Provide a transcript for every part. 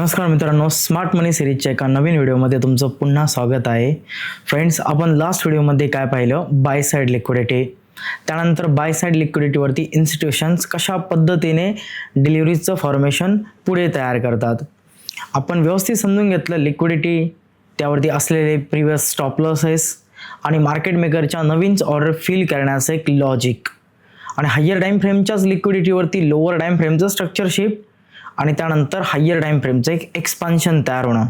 नमस्कार मित्रांनो, स्मार्ट मनी सिरीजच्या एका नवीन व्हिडिओमध्ये तुमचं पुन्हा स्वागत आहे. फ्रेंड्स, आपण लास्ट व्हिडिओमध्ये काय पाहिलं? बाय साईड लिक्विडिटी, त्यानंतर बाय साईड लिक्विडिटीवरती इन्स्टिट्यूशन्स कशा पद्धतीने डिलिव्हरीचं फॉर्मेशन पुढे तयार करतात. आपण व्यवस्थित समजून घेतलं लिक्विडिटी, त्यावरती असलेले प्रिव्हियस स्टॉप लॉसेस आणि मार्केट मेकरच्या नवीन ऑर्डर फिल करण्याचं एक लॉजिक, आणि हायर टाईम फ्रेमच्याच लिक्विडिटीवरती लोअर टाईम फ्रेमचं स्ट्रक्चर शिफ्ट आणि त्यानंतर हायर टाईम फ्रेमचं एक एक्सपान्शन तयार होणं.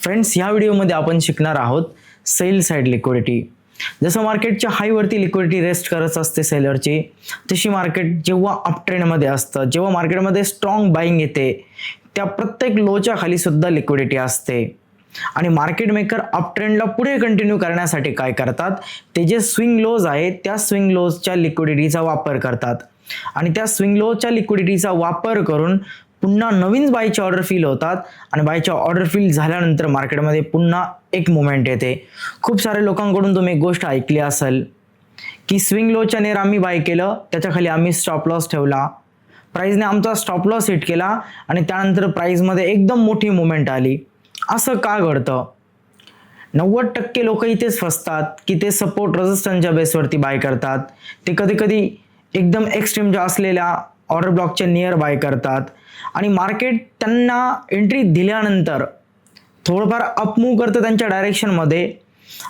फ्रेंड्स, ह्या व्हिडिओमध्ये आपण शिकणार आहोत सेल साईड लिक्विडिटी. जसं मार्केटच्या हायवरती लिक्विडिटी रेस्ट करत असते सेलरची, तशी मार्केट जेव्हा अपट्रेंडमध्ये असतं, जेव्हा मार्केटमध्ये स्ट्रॉंग बाईंग येते, त्या प्रत्येक लोच्या खाली सुद्धा लिक्विडिटी असते. आणि मार्केट मेकर अपट्रेंडला पुढे कंटिन्यू करण्यासाठी काय करतात? ते जे स्विंग लोज आहेत त्या स्विंग लोजच्या लिक्विडिटीचा वापर करतात, आणि त्या स्विंग लोजच्या लिक्विडिटीचा वापर करून पुन्हा नवीन बायचे ऑर्डर फिल होतात, आणि बायच्या ऑर्डर फिल झाल्यानंतर मार्केटमध्ये पुन्हा एक मुवमेंट येते. खूप साऱ्या लोकांकडून तुम्ही एक गोष्ट ऐकली असेल की स्विंग लोच्या नेर आम्ही बाय केलं, त्याच्याखाली आम्ही स्टॉप लॉस ठेवला, प्राईजने आमचा स्टॉप लॉस हिट केला आणि त्यानंतर प्राईजमध्ये एकदम मोठी मुवमेंट आली. असं का घडतं? 90% लोक इथेच फसतात की ते सपोर्ट रेजिस्टन्सच्या बेसवरती बाय करतात. ते कधी कधी एकदम एक्स्ट्रीमच्या असलेल्या ऑर्डर ब्लॉकच्या नियर बाय करतात, आणि मार्केट त्यांना एंट्री दिल्यानंतर थोडंफार अपमूव्ह करतं त्यांच्या डायरेक्शनमध्ये,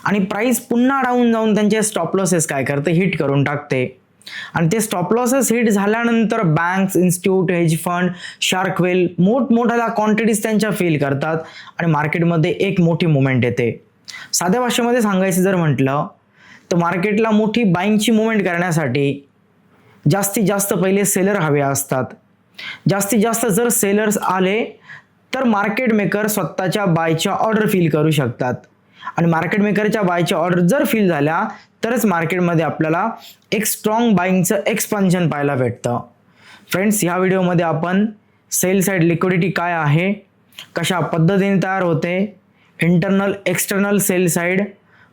आणि प्राईस पुन्हा डाऊन जाऊन त्यांचे स्टॉप लॉसेस काय करते? हिट करून टाकते. आणि ते स्टॉप लॉसेस हिट झाल्यानंतर banks, institute, hedge fund, shark whale मोठमोठ्या क्वांटिटीज त्यांच्या फिल करतात, आणि मार्केटमध्ये एक मोठी मुवमेंट येते. साध्या भाषेमध्ये सांगायचं जर म्हटलं तर मार्केटला मोठी बाईंगची मुवमेंट करण्यासाठी जास्तीत जास्त पहिले सेलर हवे असतात. जास्तीत जास्त जर सेलर्स आले तर मार्केट मेकर स्वतःच्या बायच्या ऑर्डर फिल करू शकतात, आणि मार्केट मेकरच्या बायच्या ऑर्डर जर फिल झाल्या तरच मार्केटमध्ये आपल्याला एक स्ट्रॉंग बाईंगचं एक्सपान्शन पाहायला भेटतं. फ्रेंड्स, ह्या व्हिडिओमध्ये आपण सेल साईड लिक्विडिटी काय आहे, कशा पद्धतीने तयार होते, इंटरनल एक्सटर्नल सेल साईड,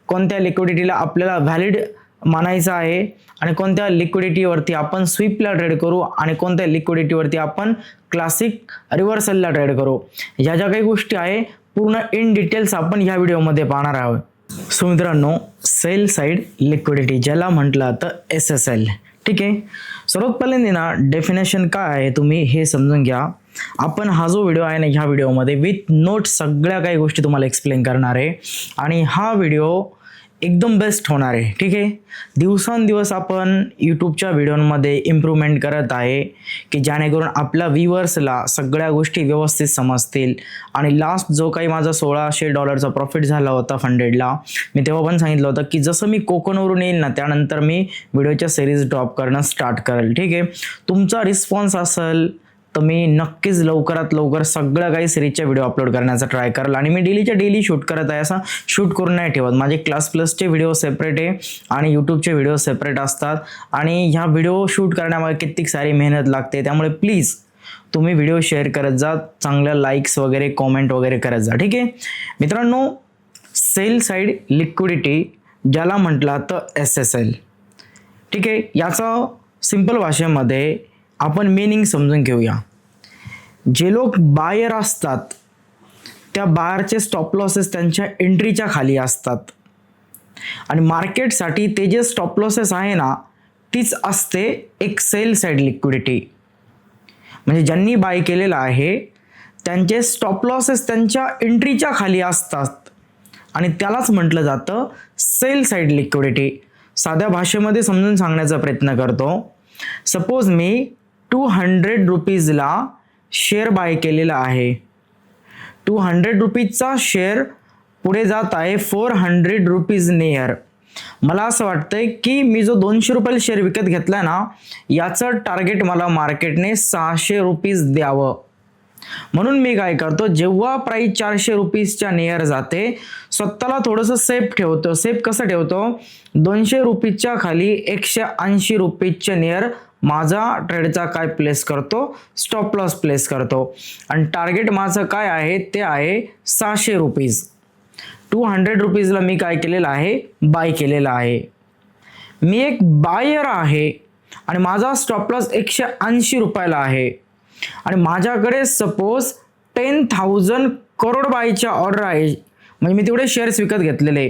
कोणत्या लिक्विडिटीला आपल्याला व्हॅलिड मानायचं आहे, आणि कोणत्या लिक्विडिटीवरती आपण स्वीपला ट्रेड करू, आणि कोणत्या लिक्विडिटीवरती आपण क्लासिक रिव्हर्सलला ट्रेड करू, ह्या ज्या काही गोष्टी आहे पूर्ण इन डिटेल्स आपण ह्या व्हिडिओमध्ये पाहणार आहोत. सो मित्रांनो, सेल साईड लिक्विडिटी ज्याला म्हटलं तर SSL. ठीक आहे, सर्वात पहिल्यांदा ना डेफिनेशन काय आहे तुम्ही हे समजून घ्या. आपण हा जो व्हिडिओ आहे ना, ह्या व्हिडिओमध्ये विथ नोट सगळ्या काही गोष्टी तुम्हाला एक्सप्लेन करणार आहे, आणि हा व्हिडिओ एकदम बेस्ट होणार आहे. ठीक आहे, दिवसांदिवस आपण यूट्यूबच्या व्हिडिओमध्ये इम्प्रूव्हमेंट करत आहे की जेणेकरून आपल्या व्ह्यूअर्सला सगळ्या गोष्टी व्यवस्थित समजतील. आणि लास्ट जो काही माझा $1600 प्रॉफिट झाला होता फंडेडला, मी तेव्हा पण सांगितलं होतं की जसं मी कोकणवरून येईल ना त्यानंतर मी व्हिडिओच्या सिरीज ड्रॉप करणं स्टार्ट करेल. ठीक आहे, तुमचा रिस्पॉन्स असेल तर मी नक्कीच लवकरात लवकर सगळं काही सिरीजच्या व्हिडिओ अपलोड करण्याचा ट्राय करेल. आणि मी डेली शूट करत आहे, असं शूट करून नाही ठेवत. माझे क्लास प्लसचे व्हिडिओ सेपरेट आहे आणि यूट्यूबचे व्हिडिओ सेपरेट असतात, आणि ह्या व्हिडिओ शूट करण्यामध्ये कित्येक सारी मेहनत लागते. त्यामुळे प्लीज तुम्ही व्हिडिओ शेअर करत जा, चांगल्या लाईक्स वगैरे कॉमेंट वगैरे करत जा. ठीक आहे मित्रांनो, सेल साईड लिक्विडिटी ज्याला म्हटलं तर SSL. ठीक आहे, याचं सिंपल भाषेमध्ये आपण मीनिंग समजून घेऊया. जे लोक बायर असतात त्या बायरचे स्टॉप लॉसेस त्यांच्या एंट्रीच्या खाली असतात, आणि मार्केटसाठी ते जे स्टॉप लॉसेस आहे ना तीच असते एक सेल साईड लिक्विडिटी. म्हणजे ज्यांनी बाय केलेलं आहे त्यांचे स्टॉप लॉसेस त्यांच्या एंट्रीच्या खाली असतात, आणि त्यालाच म्हटलं जातं सेल साईड लिक्विडिटी. साध्या भाषेमध्ये समजून सांगण्याचा प्रयत्न करतो. सपोज मी 200 रुपीजला शेअर बाय केलेला आहे. 200 रुपीजचा शेअर पुढे जात आहे 400 रुपीज नेअर. मला असं वाटतंय की मी जो 200 रुपयाला शेअर विकत घेतलाय ना, याचं टार्गेट मला मार्केटने 600 रुपीज द्यावं. म्हणून मी काय करतो, जेव्हा प्राईस 400 रुपीजच्या नियर जाते स्वतःला थोडंसं सेफ ठेवतो. सेफ कसं ठेवतो? 200 रुपीजच्या खाली 180 रुपीजच्या नियर माझा ट्रेडचा काय प्लेस करतो? स्टॉप लॉस प्लेस करतो, आणि टार्गेट माझं काय आहे ते आहे 600 रुपीज. 200 रुपीजला मी काय केलेलं आहे? बाय केलेलं आहे. मी एक बायर आहे आणि माझा स्टॉप लॉस 180 रुपयाला आहे, आणि माझ्याकडे सपोज 10,000 करोड बायच्या ऑर्डर आहे, म्हणजे मी तेवढे शेअर्स विकत घेतलेले.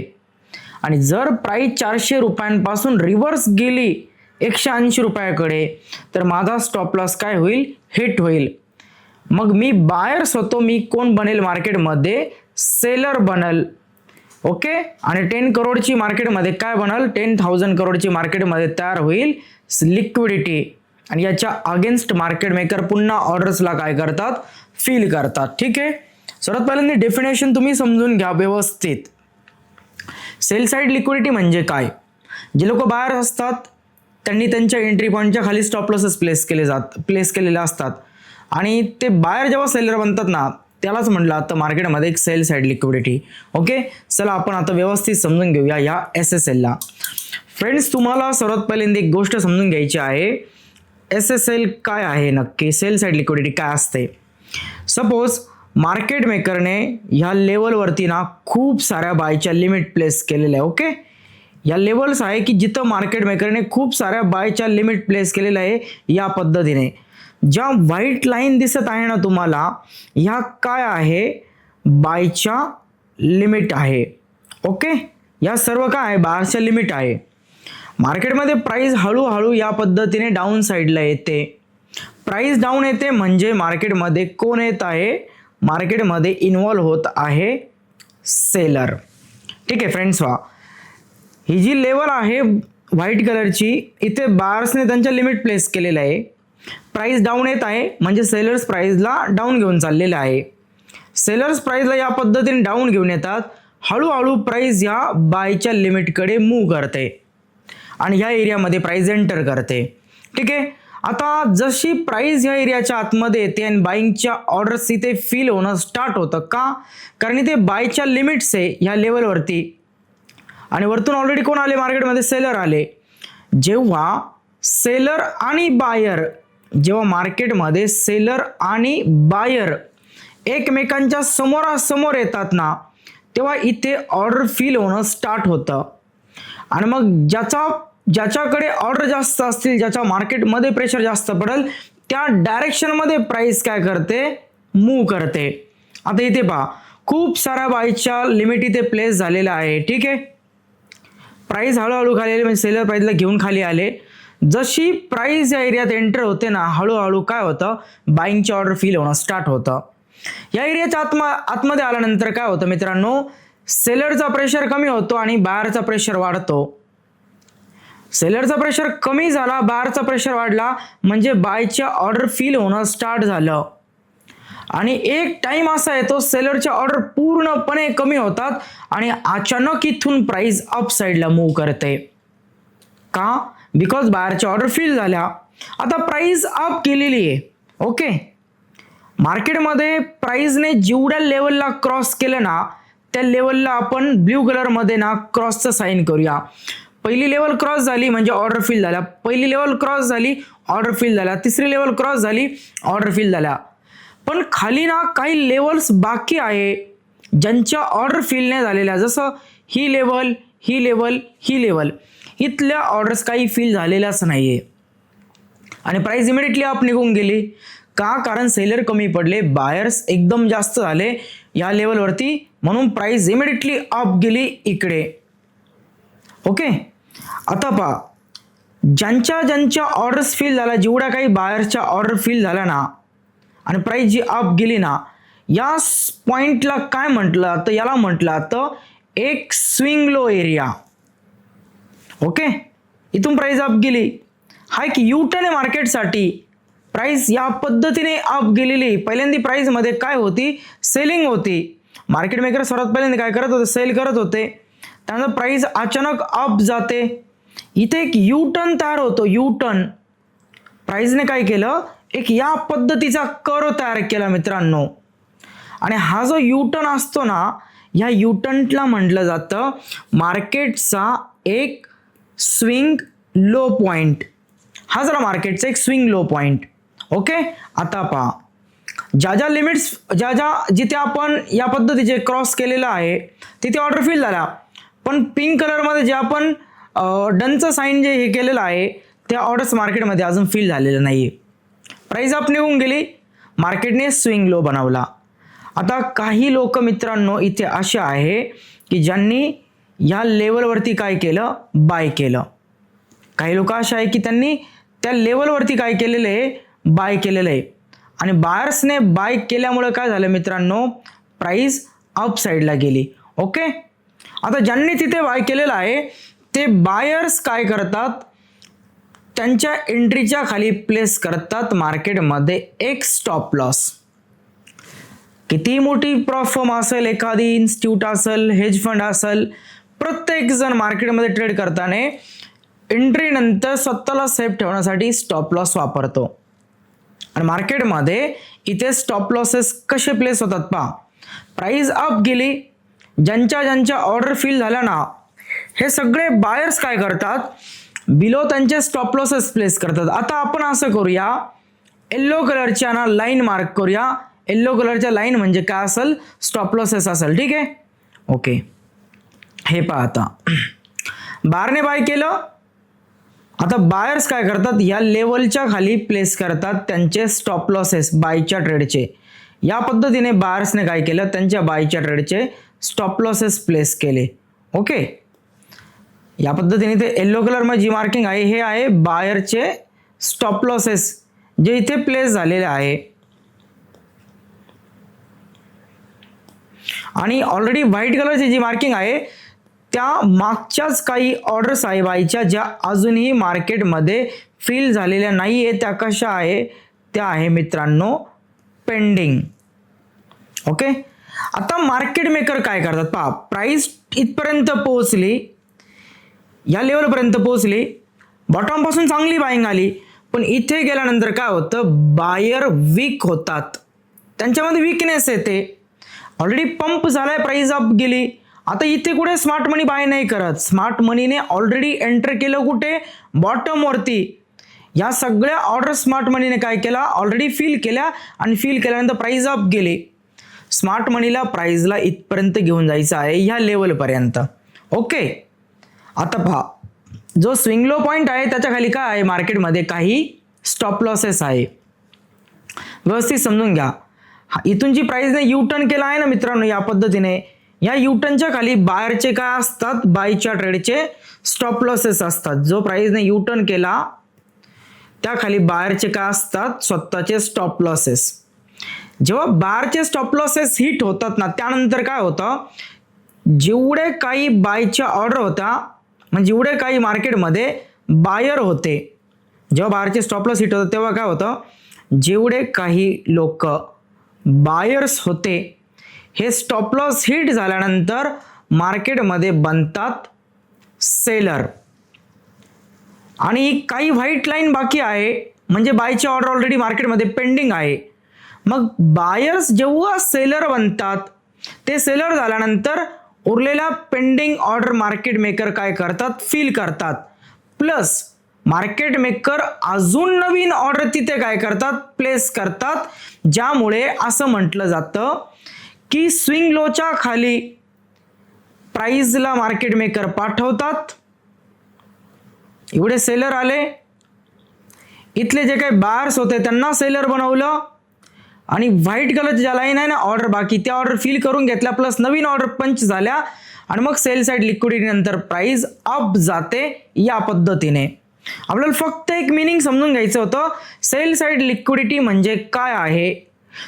आणि जर प्राइस 400 रुपयांपासून रिव्हर्स गेली 180 रुपयाकडे तर माझा स्टॉप लॉस काय होईल, हिट होईल. मग मी बायर्स होतो, मी कोण बनेल मार्केटमध्ये, सेलर बनल. ओके. आणि 10 करोडची मार्केटमध्ये काय बनल, 10,000 करोडची मार्केटमध्ये तयार होईल लिक्विडिटी. आणि याच्या अगेन्स्ट मार्केट मेकर पुन्हा ऑर्डर्सला काय करतात, फील करतात. ठीक आहे. सर्वात पहिल्यांदा डेफिनेशन तुम्ही समजून घ्या व्यवस्थित. सेल साइड लिक्विडिटी म्हणजे काय. जे लोक बाहेर असतात त्यांनी त्यांच्या एंट्री पॉईंटच्या खाली स्टॉप लॉसेस प्लेस केलेले असतात आणि ते बाहेर जेव्हा सेलर बनतात ना, त्यालाच म्हटलं आता मार्केटमध्ये एक सेल साइड लिक्विडिटी. ओके. चला आपण आता व्यवस्थित समजून घेऊया या SSLला. फ्रेंड्स, तुम्हाला सर्वात पहिल्यांदा एक गोष्ट समजून घ्यायची आहे, SSL काय आहे नक्की, सेल साइड लिक्विडिटी काय असते. सपोज मार्केट मेकरने ह्या लेवलवरती ना खूप साऱ्या बायच्या लिमिट प्लेस केलेल्या आहे. ओके. या लेवल्स आहे की जिथं मार्केट मेकरने खूप साऱ्या बायच्या लिमिट प्लेस केलेल्या आहे. या पद्धतीने ज्या व्हाईट लाईन दिसत आहे ना तुम्हाला, ह्या काय आहे, बायच्या लिमिट आहे. ओके. या सर्व काय आहे, बायच्या लिमिट आहे. मार्केटमध्ये प्राइस हळूहळू या पद्धतीने डाऊन साईडला येते. प्राइस डाऊन येते म्हणजे मार्केटमध्ये कोण येत आहे, मार्केटमध्ये इन्व्हॉल्व होत आहे सेलर. ठीक आहे फ्रेंड्स. ही जी लेवल आहे व्हाईट कलरची, इथे बायर्सने त्यांच्या लिमिट प्लेस केलेलं आहे. प्राइस डाऊन येत आहे म्हणजे सेलर्स प्राइसला डाऊन घेऊन चाललेले आहे. सेलर्स प्राइसला या पद्धतीने डाऊन घेऊन येतात. हळूहळू प्राइस या बायच्या लिमिटकडे मूव्ह करते आणि ह्या एरियामध्ये प्राइस एंटर करते. ठीक आहे. आता जशी प्राइस ह्या एरियाच्या आतमध्ये येते आणि बाईंगच्या ऑर्डर्स इथे फील होणं स्टार्ट होतं. का, कारण इथे बायच्या लिमिट्स आहे ह्या लेवलवरती आणि वरतून ऑलरेडी कोण आले, मार्केटमध्ये सेलर आले. जेव्हा सेलर आणि बायर, जेव्हा मार्केटमध्ये सेलर आणि बायर एकमेकांच्या समोरासमोर येतात ना, तेव्हा इथे ऑर्डर फील होणं स्टार्ट होतं. आणि मग ज्याच्याकडे ऑर्डर जास्त असतील, ज्याच्या मार्केटमध्ये प्रेशर जास्त पडेल, त्या डायरेक्शनमध्ये प्राइस काय करते, मूव्ह करते. आता इथे पहा, खूप साऱ्या बायच्या लिमिट इथे प्लेस झालेल्या आहे. ठीक आहे. प्राइस हळूहळू खाली आले म्हणजे सेलर प्राइसला घेऊन खाली आले. जशी प्राइस या एरियात एंटर होते ना, हळूहळू काय होतं, बाईंगची ऑर्डर फील होणं स्टार्ट होतं. या एरियाच्या आतमध्ये आल्यानंतर काय होतं मित्रांनो, सेलरचा प्रेशर कमी होतो आणि बायरचा प्रेशर वाढतो. सेलरचा प्रेशर कमी झाला, बायरचा प्रेशर वाढला म्हणजे बायच्या ऑर्डर फील होणं स्टार्ट झालं. आणि एक टाइम असा येतो सेलरच्या ऑर्डर पूर्णपणे कमी होतात आणि अचानक इथून प्राइस अप साईडला मूव्ह करते. का, बिकॉज बायरच्या ऑर्डर फील झाल्या. आता प्राइस अप केलेली आहे. ओके. मार्केटमध्ये प्राइसने जेवढ्या लेवलला क्रॉस केलं ना, त्या लेवलला आपण ब्ल्यू कलरमध्ये ना क्रॉसचं साईन करूया. पहिली लेवल क्रॉस झाली म्हणजे ऑर्डर फील झाल्या. पहिली लेवल क्रॉस झाली, ऑर्डर फील झाल्या. तिसरी लेवल क्रॉस झाली, ऑर्डर फील झाल्या. पण खाली ना काही लेवल्स बाकी आहे ज्यांच्या ऑर्डर फील नाही झालेल्या. जसं ही लेवल, ही लेवल, ही लेवल, इथल्या ऑर्डर्स काही फील झालेल्याच नाहीये आणि प्राइस इमिडिएटली अप निघून गेली. का, कारण सेलर कमी पडले, बायर्स एकदम जास्त झाले या लेवलवरती, म्हणून प्राइस इमिडिएटली अप गेली इकडे. ओके. आता पहा, ज्यांच्या ऑर्डर्स फील झाल्या, जेवढ्या काही बायर्सच्या ऑर्डर फील झाल्या ना आणि प्राइस जी अप गेली ना, या पॉइंटला काय म्हटलं तर, याला म्हटलं तर एक स्विंग लो एरिया. ओके. इथून प्राइस अप गेली, हा एक युटर्न आहे मार्केटसाठी. प्राइस या पद्धतीने अप गेलेली. पहिल्यांदा प्राइसमध्ये काय होती, सेलिंग होती. मार्केट मेकर सर्वात पहिल्यांदा काय करत होते, सेल करत होते. त्यानंतर प्राइस अचानक अप जाते. इथे एक युटर्न तयार होतो. युटर्न प्राइसने काय केलं, एक या पद्धतीचा कर्व तयार केला मित्रांनो. आणि हा जो युटर्न असतो ना, ह्या युटर्नला म्हटलं जातं मार्केटचा एक स्विंग लो पॉइंट. हा जरा मार्केटचा एक स्विंग लो पॉइंट. ओके. आता पहा, ज्या लिमिट्स जिथे आपण या पद्धतीचे क्रॉस केलेलं आहे तिथे ऑर्डर फील झाला. पण पिंक कलरमध्ये जे आपण डनचं साईन जे हे केलेलं आहे, त्या ऑर्डर्स मार्केटमध्ये अजून फील झालेलं नाही. प्राइस अप निघून गेली, मार्केटने स्विंग लो बनवला. आता काही लोक मित्रांनो इथे असे आहे की ज्यांनी या लेवलवरती काय केलं, बाय केलं. काही लोक असे आहे की त्यांनी त्या लेवलवरती काय केलेलं आहे, बाय केलेलं आहे. आणि बायर्सने बाय केल्यामुळे काय झालं मित्रांनो, प्राइस अप साईडला गेली. ओके, आता ज्यांनी तिथे बाय केलेलं आहे ते बायर्स काय करतात, त्यांच्या एंट्रीच्या खाली प्लेस करतात मार्केटमध्ये एक स्टॉप लॉस. किती मोठी फर्म असेल, एखादी इन्स्टिट्यूट असेल, हेज फंड असेल, प्रत्येक जण मार्केटमध्ये ट्रेड करताना एंट्री नंतर स्वतःला सेफ ठेवण्यासाठी स्टॉप लॉस वापरतो. आणि मार्केटमध्ये इथे स्टॉप लॉसेस कसे प्लेस होतात पहा. प्राइस अप गेली, ज्यांच्या ऑर्डर फिल झाल्या ना, हे सगळे बायर्स काय करतात, बिलो त्यांचे स्टॉप लॉसेस प्लेस करतात. आता आपण असं करूया, येल्लो कलरच्या ना लाईन मार्क करूया. येल्लो कलरच्या लाईन म्हणजे काय असेल, स्टॉप लॉसेस असेल. ठीक आहे, ओके. हे पहा, आता बारने बाय केलं. आता बायर्स काय करतात, या लेवलच्या खाली प्लेस करतात त्यांचे स्टॉप लॉसेस बायच्या ट्रेडचे. या पद्धतीने बायर्सने काय केलं, त्यांच्या बायच्या ट्रेडचे स्टॉप लॉसेस प्लेस केले. ओके, या पद्धतीने ते येल्लो कलर मध्ये जी मार्किंग आहे हे आहे बायरचे स्टॉप लॉसेस जे इथे प्लेस झालेले आहे. आणि ऑलरेडी व्हाईट कलरची जी मार्किंग आहे त्या मागच्याच काही ऑर्डर्स आहे बायच्या ज्या अजूनही मार्केटमध्ये फिल झालेल्या नाही आहे. त्या कशा आहे, त्या आहे मित्रांनो पेंडिंग. ओके, आता मार्केट मेकर काय करतात पहा, प्राइस इथपर्यंत पोहोचली, या लेवलपर्यंत पोहोचली, बॉटम पासून चांगली बाईंग आली, पण इथे गेल्यानंतर काय होतं, बायर वीक होतात, त्यांच्यामध्ये वीकनेस येते. ऑलरेडी पंप झालाय, प्राइस अप गेली. आता इथे कुठे स्मार्ट मनी बाय नाही करत, स्मार्ट मनीने ऑलरेडी एंटर केलं कुठे, बॉटम वरती. या सगळ्या ऑर्डर स्मार्ट मनीने काय केला, ऑलरेडी फिल केल्या, आणि फिल केल्यानंतर प्राइस अप गेली. स्मार्ट मनीला प्राइसला इथपर्यंत घेऊन जायचं आहे, ह्या लेवलपर्यंत. ओके, आता पहा, जो स्विंग लो पॉइंट आहे त्याच्या खाली काय आहे, मार्केटमध्ये काही स्टॉप लॉसेस आहे. व्यवस्थित समजून घ्या. इथून जी प्राइसने यू टर्न केला आहे ना मित्रांनो, या पद्धतीने या यू टर्नच्या खाली बायरचे काय असतात, बायच्या ट्रेडचे स्टॉप लॉसेस असतात. जो प्राइसने यू टर्न केला त्या खाली बायरचे काय असतात, स्वतःचे स्टॉप लॉसेस. जेव्हा बायरचे स्टॉप लॉसेस हिट होतात ना, त्यानंतर काय होतं, जेवढे काही बायच्या ऑर्डर होता, म्हणजे जेवढे काही मार्केटमध्ये बायर होते, जेव्हा बायरचे स्टॉप लॉस हिट होतं तेव्हा काय होतं, जेवढे काही लोक बायर्स होते हे स्टॉप लॉस हिट झाल्यानंतर मार्केटमध्ये बनतात सेलर. आणि काही व्हाईट लाईन बाकी आहे, म्हणजे बायची ऑर्डर ऑलरेडी मार्केटमध्ये पेंडिंग आहे. मग बायर्स जेव्हा सेलर बनतात, ते सेलर झाल्यानंतर उरलेल्या पेंडिंग ऑर्डर मार्केट मेकर काय करतात, फिल करतात. प्लस मार्केट मेकर अजून नवीन ऑर्डर तिथे काय करतात, प्लेस करतात. ज्यामुळे असं म्हटलं जातं की स्विंग लोच्या खाली प्राइसला मार्केट मेकर पाठवतात, एवढे सेलर आले, इथले जे काही बायर्स होते त्यांना सेलर बनवलं, आणि व्हाईट कलरची ज्या लाईन आहे ना ऑर्डर बाकी, त्या ऑर्डर फिल करून घेतल्या, प्लस नवीन ऑर्डर पंच झाल्या, आणि मग सेल साइड लिक्विडिटी नंतर प्राइस अप जाते. या पद्धतीने आपल्याला फक्त एक मीनिंग समजून घ्यायचं होतं, सेल साइड लिक्विडिटी म्हणजे काय आहे.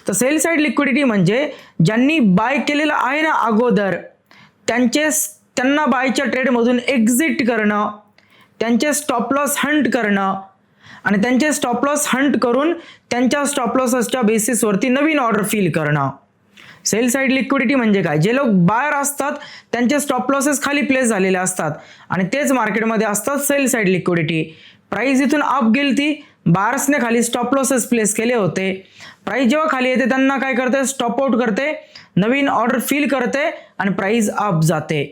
तर सेल साइड लिक्विडिटी म्हणजे ज्यांनी बाय केलेलं आहे ना अगोदर, त्यांना बायच्या ट्रेडमधून एक्झिट करणं, त्यांचे स्टॉप लॉस हंट करणं, आणि त्यांचे स्टॉप लॉस हंट करून त्यांच्या स्टॉप लॉसेसच्या बेसिसवरती नवीन ऑर्डर फिल करणं. सेल साइड लिक्विडिटी म्हणजे काय, जे लोक बायर असतात त्यांचे स्टॉप लॉसेस खाली प्लेस झालेले असतात, आणि तेच मार्केटमध्ये असतात सेल साइड लिक्विडिटी. प्राइस इथून अप गेली ती, बायर्सने खाली स्टॉप लॉसेस प्लेस केले होते, प्राइस जेव्हा खाली येते त्यांना काय करते, स्टॉप आउट करते, नवीन ऑर्डर फिल करते, आणि प्राइस अप जाते.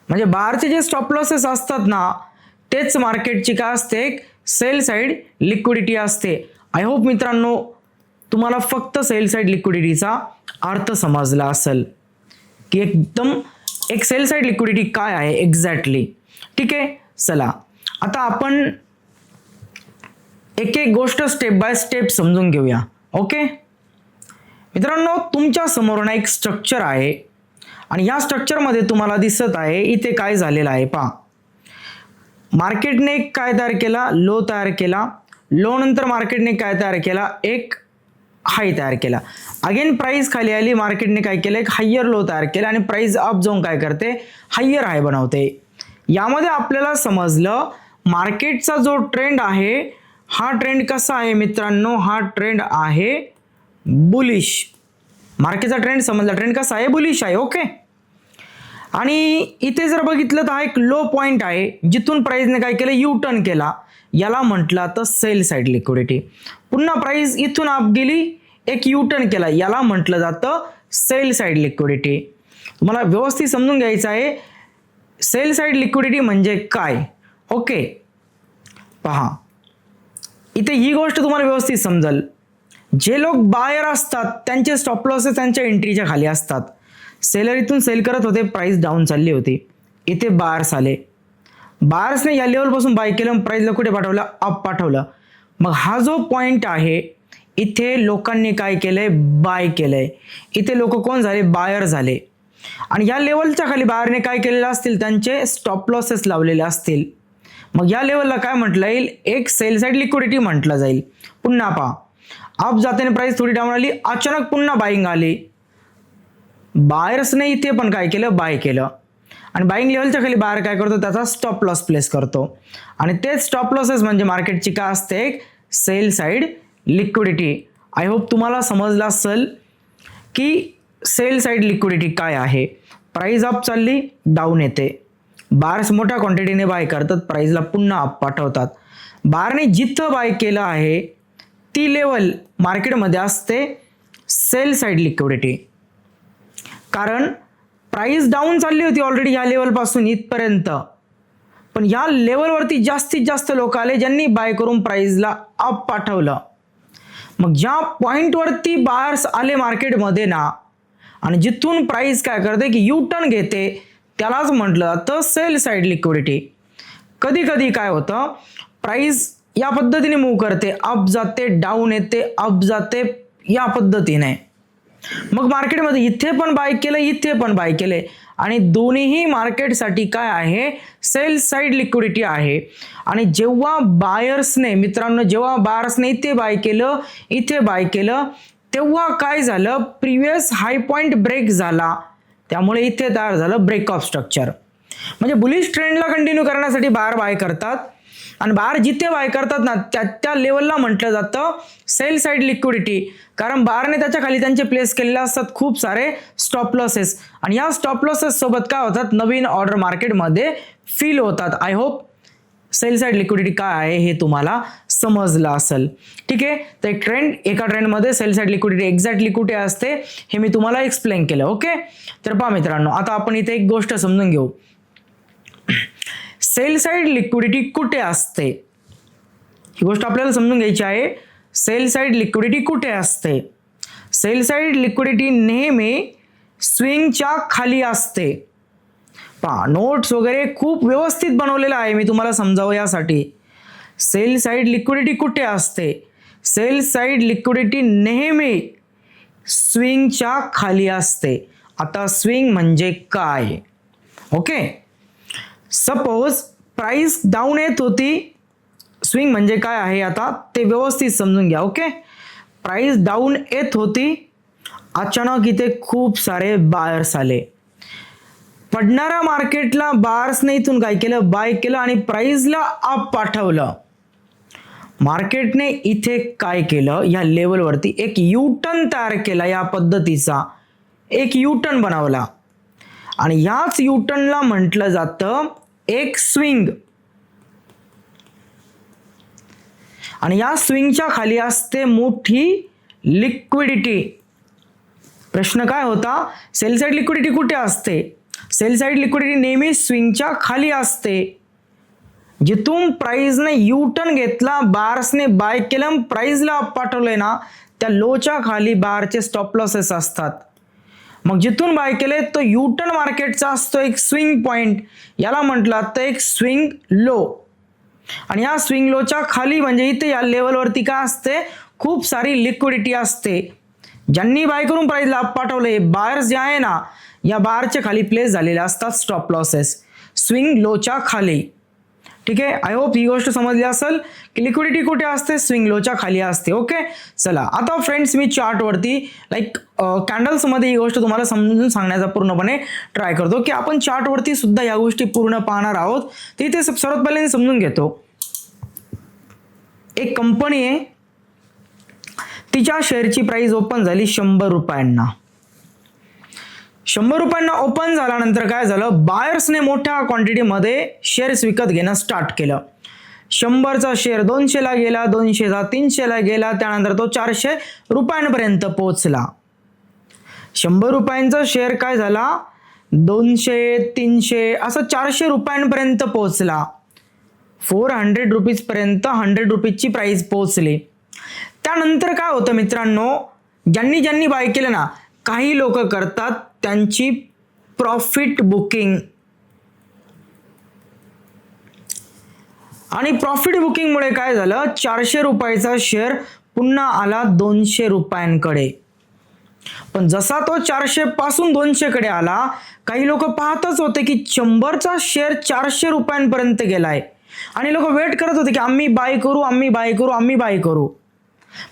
म्हणजे बायरचे जे स्टॉप लॉसेस असतात ना, तेच मार्केटची काय असते, सेल साइड लिक्विडिटी असते. आय होप मित्रांनो तुम्हाला फक्त सेल साइड लिक्विडिटीचा अर्थ समजला असेल, की एकदम एक सेल साइड लिक्विडिटी काय आहे एक्झॅक्टली. ठीक आहे, चला आता आपण एक एक गोष्ट स्टेप बाय स्टेप समजून घेऊया. ओके मित्रांनो, तुमच्या समोर ना एक स्ट्रक्चर आहे आणि या स्ट्रक्चरमध्ये तुम्हाला दिसत आहे इथे काय झालेलं आहे पहा. मार्केटने काय तयार केला, लो तयार केला. लो नंतर मार्केटने काय तयार केला, एक हाय तयार केला. अगेन प्राइस खाली आली, मार्केटने काय केलं, एक हायर लो तयार केला आणि प्राइस अप जाऊन काय करते, हायर हाय बनवते. यामध्ये आपल्याला समजलं मार्केटचा जो ट्रेंड आहे हा ट्रेंड कसा आहे मित्रांनो, हा ट्रेंड आहे बुलिश. मार्केटचा ट्रेंड समजला, ट्रेंड कसा आहे, बुलिश आहे. ओके. आणि इथे जर बघितलं तर हा एक लो पॉइंट आहे जिथून प्राइसने काय केलं, यू टर्न केला. याला म्हटलं तर सेल साइड लिक्विडिटी. पुन्हा प्राइस इथून अप गेली, एक यू टर्न केला, याला म्हटलं जातं सेल साइड लिक्विडिटी. तुम्हाला व्यवस्थित समजून घ्यायचं आहे सेल साइड लिक्विडिटी म्हणजे काय. ओके, पहा इथे ही गोष्ट तुम्हाला व्यवस्थित समजल. जे लोक बायर असतात त्यांचे स्टॉप लॉसेस त्यांच्या एंट्रीच्या खाली असतात. सेलर इथून सेल करत होते, प्राइस डाऊन चालली होती, इथे बायर्स आले, बायर्सने या लेवलपासून बाय केलं, प्राइसला कुठे पाठवलं, अप पाठवलं. मग हा जो पॉइंट आहे इथे लोकांनी काय केलंय, बाय केलंय. इथे लोक कोण झाले, बायर झाले. आणि या लेवलच्या खाली बायरने काय केलेलं असतील, त्यांचे स्टॉप लॉसेस लावलेले असतील. मग या लेवलला काय म्हटलं येईल, एक सेल साइड लिक्विडिटी म्हटलं जाईल. पुन्हा पहा अप जाताना प्राइस थोडी डाऊन आली, अचानक पुन्हा बाईंग आली, बायर्सने इथे पण काय केलं, बाय केलं. आणि बाईंग लेवलच्या खाली बायर काय करतो, त्याचा स्टॉप लॉस प्लेस करतो. आणि तेच स्टॉप लॉसेस म्हणजे मार्केटची काय असते, एक sell side liquidity. I hope तुम्हाला समजलं असेल की सेल साइड लिक्विडिटी काय आहे. प्राइस अप चालली, डाऊन येते, बायर्स मोठ्या क्वांटिटीने बाय करतात, प्राइसला पुन्हा अप पाठवतात. बायरने जिथं बाय केलं आहे ती लेवल मार्केटमध्ये असते सेल साइड लिक्विडिटी. कारण प्राइस डाऊन चालली होती ऑलरेडी या लेवलपासून इथपर्यंत, पण या लेवलवरती जास्तीत जास्त लोक आले ज्यांनी बाय करून प्राइसला अप पाठवलं. मग ज्या पॉइंटवरती बायर्स आले मार्केटमध्ये ना आणि जिथून प्राइस काय करते की यू टर्न घेते, त्यालाच म्हटलं जातं सेल साइड लिक्विडिटी. कधी कधी काय होतं, प्राइस या पद्धतीने मूव्ह करते, अप जाते, डाऊन येते, अप जाते, या पद्धतीने. मग मार्केटमध्ये इथे पण बाय केलं, इथे पण बाय केले आणि दोन्हीही मार्केटसाठी काय आहे, सेल साइड लिक्विडिटी आहे. आणि जेव्हा बायर्सने मित्रांनो, जेव्हा बायर्सने इथे बाय केलं, इथे बाय केलं, तेव्हा काय झालं, प्रिव्हियस हाय पॉइंट ब्रेक झाला, त्यामुळे इथे तयार झालं ब्रेक ऑफ स्ट्रक्चर. म्हणजे बुलिश ट्रेंडला कंटिन्यू करण्यासाठी बायर बाय करतात आणि बायर जिथे बाय करतात ना त्या लेवलला म्हटलं जातं सेल साइड लिक्विडिटी. कारण बायरने त्याच्या खाली त्यांचे प्लेस केलेले असतात खूप सारे स्टॉप लॉसेस आणि या स्टॉप लॉसेस सोबत काय होतात, नवीन ऑर्डर मार्केटमध्ये फिल होतात. I hope sell side liquidity काय आहे हे तुम्हाला समजलं असेल. ठीक आहे, तर एक ट्रेंड, एका ट्रेंडमध्ये सेल साइड लिक्विडिटी एक्झॅक्टली कुठे असते हे मी तुम्हाला एक्सप्लेन केलं. ओके, तर पहा मित्रांनो, आता आपण इथे एक गोष्ट समजून घेऊ, सेल साइड लिक्विडिटी कुठे असते ही गोष्ट आपल्याला समजून घ्यायची आहे. सेल साइड लिक्विडिटी कुठे असते, सेल साइड लिक्विडिटी नेहमी स्विंगच्या खाली असते. पहा नोट्स वगैरे खूप व्यवस्थित बनवलेलं आहे मी तुम्हाला समजावं यासाठी. सेल साइड लिक्विडिटी कुठे असते, सेल साइड लिक्विडिटी नेहमी स्विंगच्या खाली असते. आता स्विंग म्हणजे काय, ओके, सपोज प्राइस डाऊन येत होती, स्विंग म्हणजे काय आहे आता ते व्यवस्थित समजून घ्या. ओके, प्राइस डाऊन येत होती, अचानक इथे खूप सारे बायर्स आले, पडणाऱ्या मार्केटला बायर्सने इथून काय केलं, बाय केलं आणि प्राइसला अप पाठवलं. मार्केटने इथे काय केलं, या लेवलवरती एक यू टर्न तयार केला, या पद्धतीचा एक यू टर्न बनवला आणि याच यू टर्नला म्हटलं जातं एक स्विंग. आणि या स्विंगच्या खाली असते मोठी लिक्विडिटी. प्रश्न काय होता, सेल साइड लिक्विडिटी कुठे असते, सेल साइड लिक्विडिटी नेहमी स्विंगच्या खाली असते. जिथून प्राइसने यू टर्न घेतला, बायर्सने बाय केलं, प्राइसला अप पाठवलंय ना, त्या लोच्या खाली बायरचे स्टॉप लॉसेस असतात. मग जिथून बाय केले तो यू टर्न मार्केटचा असतो एक स्विंग पॉइंट, याला म्हटलं तर एक स्विंग लो. आणि या स्विंग लोच्या खाली म्हणजे इथे या लेवलवरती काय असते, खूप सारी लिक्विडिटी असते. ज्यांनी बाय करून प्राइसला अप पाठवले बायर्स जे आहे ना, या बारच्या खाली प्लेस झालेले असतात स्टॉप लॉसेस स्विंग लोच्या खाली. ठीक आहे, आय होप ही गोष्ट समजली असेल की लिक्विडिटी कुठे असते, स्विंग लोच्या खाली असते. ओके, चला आता फ्रेंड्स मी चार्टवरती लाईक कॅन्डल्समध्ये ही गोष्ट तुम्हाला समजून सांगण्याचा पूर्णपणे ट्राय करतो की आपण चार्टवरती सुद्धा या गोष्टी पूर्ण पाहणार आहोत. तिथे सर्वात पहिले समजून घेतो. एक कंपनी आहे, तिच्या शेअरची प्राइस ओपन झाली 100 रुपयांना. 100 रुपयांना ओपन झाल्यानंतर काय झालं, बायर्सने मोठ्या क्वांटिटीमध्ये शेअर्स विकत घेणं स्टार्ट केलं. 100चा शेअर 200ला गेला, 200चा 300ला गेला, त्यानंतर तो 400 रुपयांपर्यंत पोहोचला. 100 रुपयांचा शेअर काय झाला, 200 300 असं 400 रुपयांपर्यंत पोहोचला. 400 रुपीज पर्यंत 100 रुपीजची प्राइस पोहोचली. त्यानंतर काय होतं मित्रांनो, ज्यांनी बाय केलं ना, काही लोक करतात त्यांची प्रॉफिट बुकिंग, आणि प्रॉफिट बुकिंगमुळे काय झालं, 400 रुपयाचा शेअर पुन्हा आला 200 रुपयांकडे. पण जसा तो 400 पासून 200 कडे आला, काही लोक पाहतच होते की 100चा शेअर 400 रुपयांपर्यंत गेलाय आणि लोक वेट करत होते की आम्ही बाय करू.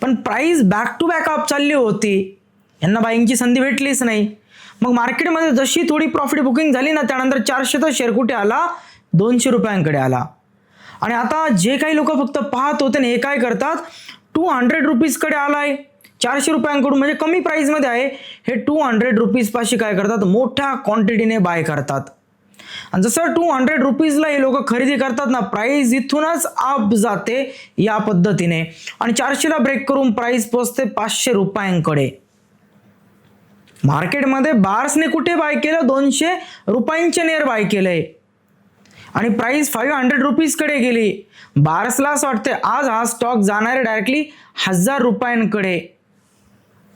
पण price back to back up चालली होती, यांना बाईंगची संधी भेटलीच नाही. मग मार्केटमध्ये जशी थोडी प्रॉफिट बुकिंग झाली ना, त्यानंतर 400चा शेअर कुठे आला, 200 रुपयांकडे आला. आणि आता जे काही लोक फक्त पाहत होते ना, हे काय करतात, 200 रुपीजकडे आलाय 400 रुपयांकडून, म्हणजे कमी प्राइसमध्ये आहे, हे 200 रुपीज पाशी काय करतात, मोठ्या क्वांटिटीने बाय करतात. आणि जसं 200 रुपीजला हे लोक खरेदी करतात ना, प्राइस इथूनच अप जाते या पद्धतीने, आणि 400ला ब्रेक करून प्राइस पोहोचते 500 रुपयांकडे. मार्केटमध्ये बार्सने कुठे बाय केलं, 200 रुपयांच्या नियर बाय केलंय आणि प्राइस 500 रुपीजकडे गेली. बार्सला असं वाटतंय आज हा स्टॉक जाणार आहे डायरेक्टली 1000 रुपयांकडे.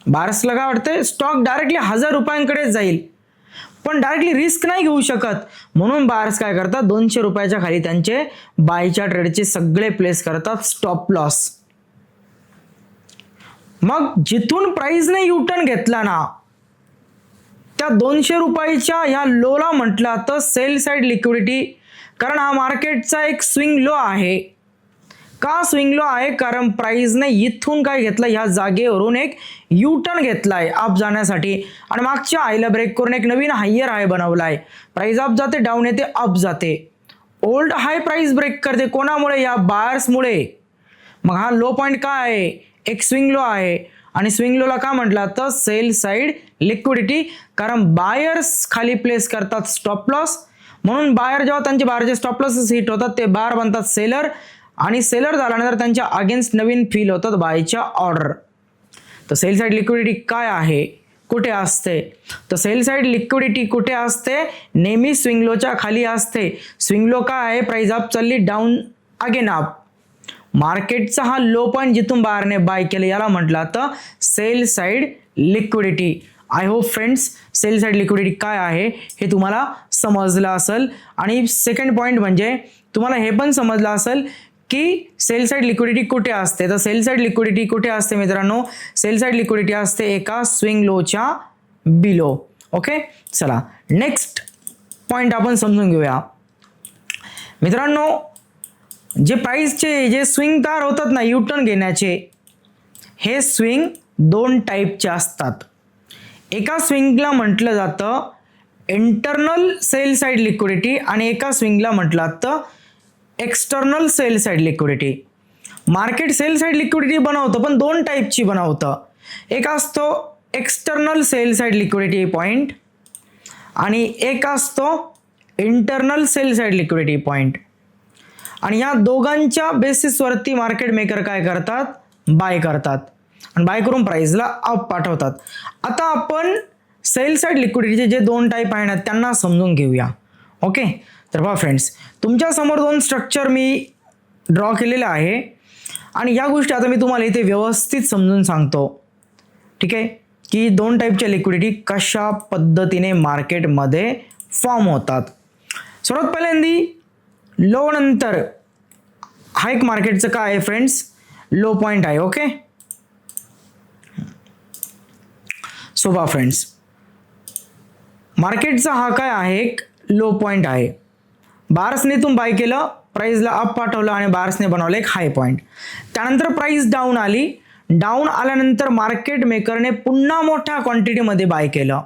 बार्सला काय वाटतंय, स्टॉक डायरेक्टली 1000 रुपयांकडेच जाईल, पण डायरेक्टली रिस्क नाही घेऊ शकत. म्हणून बार्स काय करतात, 200 रुपयाच्या खाली त्यांचे बायच्या ट्रेडचे सगळे प्लेस करतात स्टॉप लॉस. मग जिथून प्राइसने युटर्न घेतला ना, त्या 200 रुपयाच्या ह्या लोला म्हटलं तर सेल साइड लिक्विडिटी, कारण हा मार्केटचा एक स्विंग लो आहे. का स्विंग लो आहे, कारण प्राइसने इथून काय घेतलं, ह्या जागेवरून एक युटर्न घेतलाय अप जाण्यासाठी आणि मागच्या हायला ब्रेक करून एक नवीन हायर हाय बनवलाय. प्राइस अप जाते, डाऊन येते, अप जाते. ओल्ड हाय प्राइस ब्रेक करते, कोणामुळे, या बायर्समुळे. मग हा लो पॉइंट काय आहे, एक स्विंग लो आहे, आणि स्विंग लोला का म्हटलं तर सेल साइड लिक्विडिटी, कारण बायर्स खाली प्लेस करतात स्टॉप लॉस. म्हणून बायर जेव्हा त्यांचे बाहेरचे स्टॉप लॉसेस हिट होतात, ते बायर बनतात सेलर, आणि सेलर झाल्यानंतर त्यांच्या अगेन्स्ट नवीन फील होतात बायच्या ऑर्डर. तर सेल साइड लिक्विडिटी काय आहे, कुठे असते, तर सेल साइड लिक्विडिटी कुठे असते, नेहमी स्विंग लोच्या खाली असते. स्विंग लो काय आहे, प्राइस अप चालली, डाऊन अगेन अप. मार्केटचा हा लो पॉइंट जिथून बायरने बाय केलं, याला म्हटलं तर sell side liquidity. I hope friends sell side liquidity काय आहे हे तुम्हाला समजलं असेल. आणि सेकंड पॉइंट म्हणजे तुम्हाला हे पण समजलं असेल की सेल साइड लिक्विडिटी कुठे असते. तर सेल साइड लिक्विडिटी कुठे असते मित्रांनो, सेल साइड लिक्विडिटी असते एका स्विंग लोच्या बिलो. ओके, चला नेक्स्ट पॉइंट आपण समजून घेऊया मित्रांनो. जे प्राइसचे जे स्विंग तार होतात ना युटर्न घेण्याचे, हे स्विंग 2 टाईपचे असतात. एका स्विंगला म्हटलं जातं इंटरनल सेल साइड लिक्विडिटी आणि एका स्विंगला म्हटलं जातं external sell side liquidity. Market sell side liquidity बनवतं, पण 2 टाईपची बनवतं. एक असतो external sell side liquidity point आणि एक असतो internal sell side liquidity point. आणि या दोघांच्या बेसिसवरती मार्केट मेकर काय करतात, बाय करतात आणि बाय करून प्राइसला अप पाठवतात. आता आपण सेल साइड लिक्विडिटीचे जे 2 टाईप आहेत त्यांना समजून घेऊया. ओके, तर पहा फ्रेंड्स, तुमच्या समोर 2 स्ट्रक्चर मी ड्रॉ केलेले आहे आणि या गोष्टी आता मी तुम्हाला इथे व्यवस्थित समजून सांगतो. ठीक आहे, की 2 टाईपच्या लिक्विडिटी कशा पद्धतीने मार्केटमध्ये फॉर्म होतात. सर्वात पहिल्यांदी लो नंतर हा एक मार्केटचं काय आहे फ्रेंड्स, लो पॉइंट आहे. ओके, सो पहा फ्रेंड्स, मार्केटचा हा काय आहे, एक लो पॉईंट आहे. बार्सने इथून बाय केलं, प्राइसला अप पाठवलं आणि बार्सने बनवलं एक हाय पॉईंट. त्यानंतर प्राइस डाऊन आली. डाऊन आल्यानंतर मार्केट मेकरने पुन्हा मोठ्या क्वांटिटीमध्ये बाय केलं,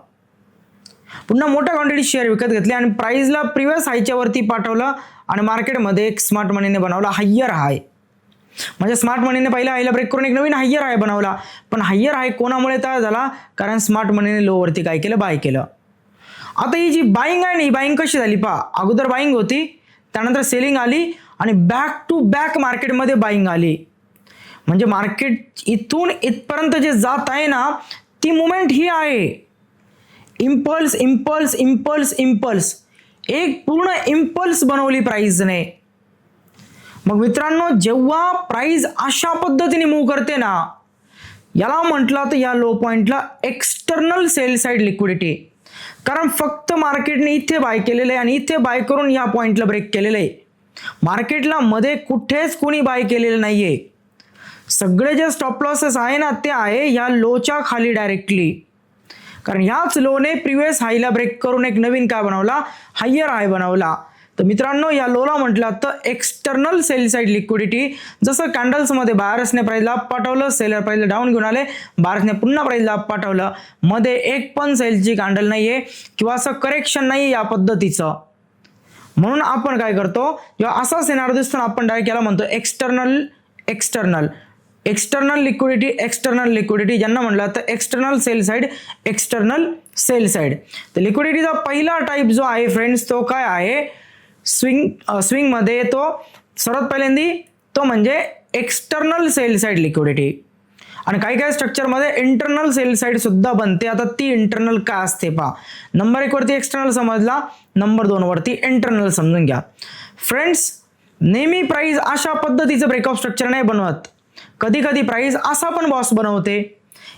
पुन्हा मोठ्या क्वांटिटी शेअर विकत घेतले आणि प्राइसला प्रिव्हियस हायच्या वरती पाठवलं आणि मार्केटमध्ये एक स्मार्ट मनीने बनवला हायर हाय. म्हणजे स्मार्ट मनीने पहिल्या हायला ब्रेक करून एक नवीन हायर हाय बनवला. पण हायर हाय कोणामुळे तयार झाला, कारण स्मार्ट मनीने लो वरती काय केलं, बाय केलं. आता ही जी बाईंग आहे ना, ही बाईंग कशी झाली पहा. अगोदर बाईंग होती, त्यानंतर सेलिंग आली आणि बॅक टू बॅक मार्केटमध्ये बाईंग आली. म्हणजे मार्केट इथून इथपर्यंत जे जात आहे ना, ती मुवमेंट ही आहे. इम्पल्स इम्पल्स इम्पल्स इम्पल्स, एक पूर्ण इम्पल्स बनवली प्राइसने. मग मित्रांनो, जेव्हा प्राइस अशा पद्धतीने मूव्ह करते ना, याला म्हटलं तर या लो पॉइंटला एक्सटर्नल सेल साइड लिक्विडिटी. कारण फक्त मार्केटने इथे बाय केलेलं आहे आणि इथे बाय करून या पॉइंटला ब्रेक केलेलं आहे. मार्केटला मध्ये कुठेच कोणी बाय केलेलं नाहीये. सगळे जे स्टॉप लॉसेस आहे ना, ते आहे या लोच्या खाली डायरेक्टली. कारण ह्याच लोने प्रिव्हियस हायला ब्रेक करून एक नवीन काय बनवला, हायर हाय बनवला. तर मित्रांनो, या लोला म्हटलं तर एक्सटर्नल सेल साइड लिक्विडिटी. जसं कॅन्डल्समध्ये बायर्सने प्राइसला अप पाठवलं, सेलर प्राइसला डाऊन घेऊन आले, बायर्सने पुन्हा प्राइसला अप पाठवलं, मध्ये एक पण सेलची कॅन्डल नाहीये किंवा असं करेक्शन नाही या पद्धतीचं. म्हणून आपण काय करतो, जेव्हा असा सिनारिओ दिसतो ना, आपण डायरेक्ट याला म्हणतो external external external liquidity. External liquidity ज्यांना म्हटलं तर external sell side, external sell side. तर लिक्विडिटीचा पहिला टाईप जो आहे फ्रेंड्स, तो काय आहे, स्विंग मध्ये येतो. सर्वात पहिल्यांदी तो म्हणजे एक्सटर्नल सेल साइड लिक्विडिटी. आणि काही काही स्ट्रक्चरमध्ये इंटरनल सेल साइड सुद्धा बनते. आता ती इंटरनल काय असते पहा. नंबर 1 वरती एक्सटर्नल समजला, नंबर 2 वरती इंटरनल समजून घ्या. फ्रेंड्स, नेहमी प्राइस अशा पद्धतीचं ब्रेकआउट स्ट्रक्चर नाही बनवत. कधी कधी प्राइस असा पण बॉस बनवते.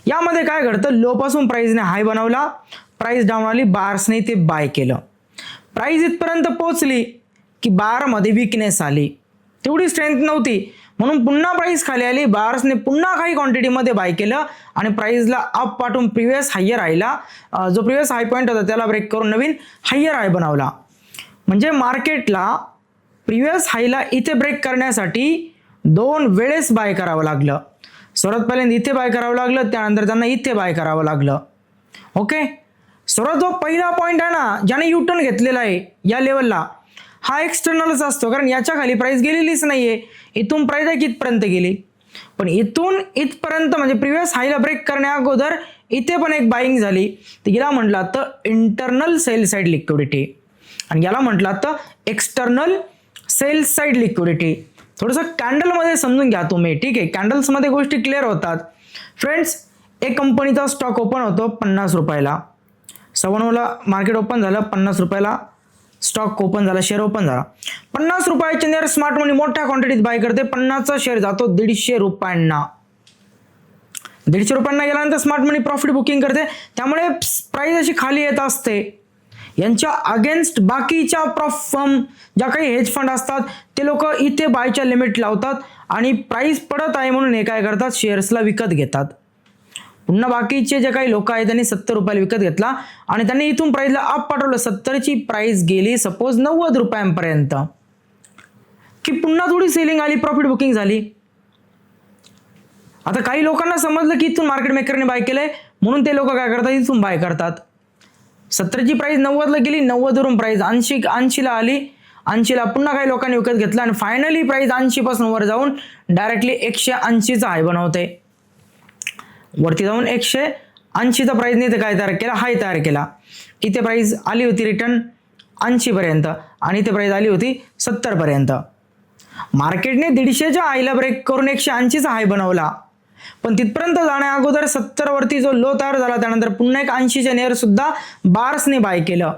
यामध्ये काय घडतं, लो पासून प्राइसने हाय बनवला, प्राइस डाऊन आली, बार्सने ते बाय केलं. प्राइस इथपर्यंत पोहोचली की बारमध्ये विकनेस आली, तेवढी स्ट्रेंथ नव्हती, म्हणून पुन्हा प्राइस खाली आली. बार्सने पुन्हा काही क्वांटिटीमध्ये बाय केलं आणि प्राइसला अप पाठवून प्रिव्हियस हायर हायला, जो प्रिव्हियस हाय पॉईंट होता त्याला ब्रेक करून नवीन हायर हाय बनवला. म्हणजे मार्केटला प्रिव्हियस हायला इथे ब्रेक करण्यासाठी 2 वेळेस बाय करावं लागलं. सर्वात पहिल्यांदा इथे बाय करावं लागलं, त्यानंतर त्यांना इथे बाय करावं लागलं. ओके, सर्वात जो पहिला पॉईंट आहे ना, ज्याने युटर्न घेतलेला आहे या लेवलला, हा एक्सटर्नलच असतो. कारण याच्या खाली प्राइस गेलेलीच नाहीये. इथून प्राइस आहे कितपर्यंत गेली, पण इथून इथपर्यंत म्हणजे प्रिव्हियस हायला ब्रेक करण्या अगोदर इथे पण एक बाईंग झाली. तर याला म्हटलं तर इंटरनल सेल साइड लिक्विडिटी आणि याला म्हटलं तर एक्सटर्नल सेल साइड लिक्विडिटी. थोडंसं कॅन्डलमध्ये समजून घ्या तुम्ही, ठीक आहे. कॅन्डल्समध्ये गोष्टी क्लिअर होतात. फ्रेंड्स, एक कंपनीचा स्टॉक ओपन होतो 50 रुपयाला, 97ला मार्केट ओपन झालं, 50 रुपयाला स्टॉक ओपन झाला, शेअर ओपन झाला. 50 रुपयाच्या नियर स्मार्ट मनी मोठ्या क्वांटिटीत बाय करते, 50चा शेअर जातो 150 रुपयांना. 150 रुपयांना गेल्यानंतर स्मार्ट मनी प्रॉफिट बुकिंग करते, त्यामुळे प्राइस अशी खाली येत असते. यांच्या अगेन्स्ट बाकीच्या फर्म ज्या काही हेज फंड असतात ते लोक इथे बायच्या लिमिट लावतात आणि प्राइस पडत आहे म्हणून हे काय करतात, शेअर्सला विकत घेतात. पुन्हा बाकीचे जे काही लोक आहेत त्यांनी 70 रुपयाला विकत घेतला आणि त्यांनी इथून प्राइसला अप पाठवलं. 70ची प्राइस गेली सपोज 90 रुपयांपर्यंत की पुन्हा थोडी सेलिंग आली, प्रॉफिट बुकिंग झाली. आता काही लोकांना समजलं की इथून मार्केट मेकरने बाय केलंय म्हणून ते लोक काय करतात, इथून बाय करतात. 70ची प्राइस 90ला गेली, 90 वरून प्राइस 80ला आली, 80ला पुन्हा काही लोकांनी विकत घेतला आणि फायनली प्राइस 80 पासून वर जाऊन डायरेक्टली 180चा हाय बनवते. वरती जाऊन 180चा प्राइसने ते काय तयार केला, हाय तयार केला. इथे प्राइस आली होती रिटर्न 80 पर्यंत आणि इथे प्राइस आली होती 70 पर्यंत. मार्केटने 150च्या हायला ब्रेक करून 180चा हाय बनवला, पण तिथपर्यंत जाण्या अगोदर 70 वरती जो लो तयार झाला त्यानंतर पुन्हा एक 80च्या नियर सुद्धा बार्सने बाय केलं.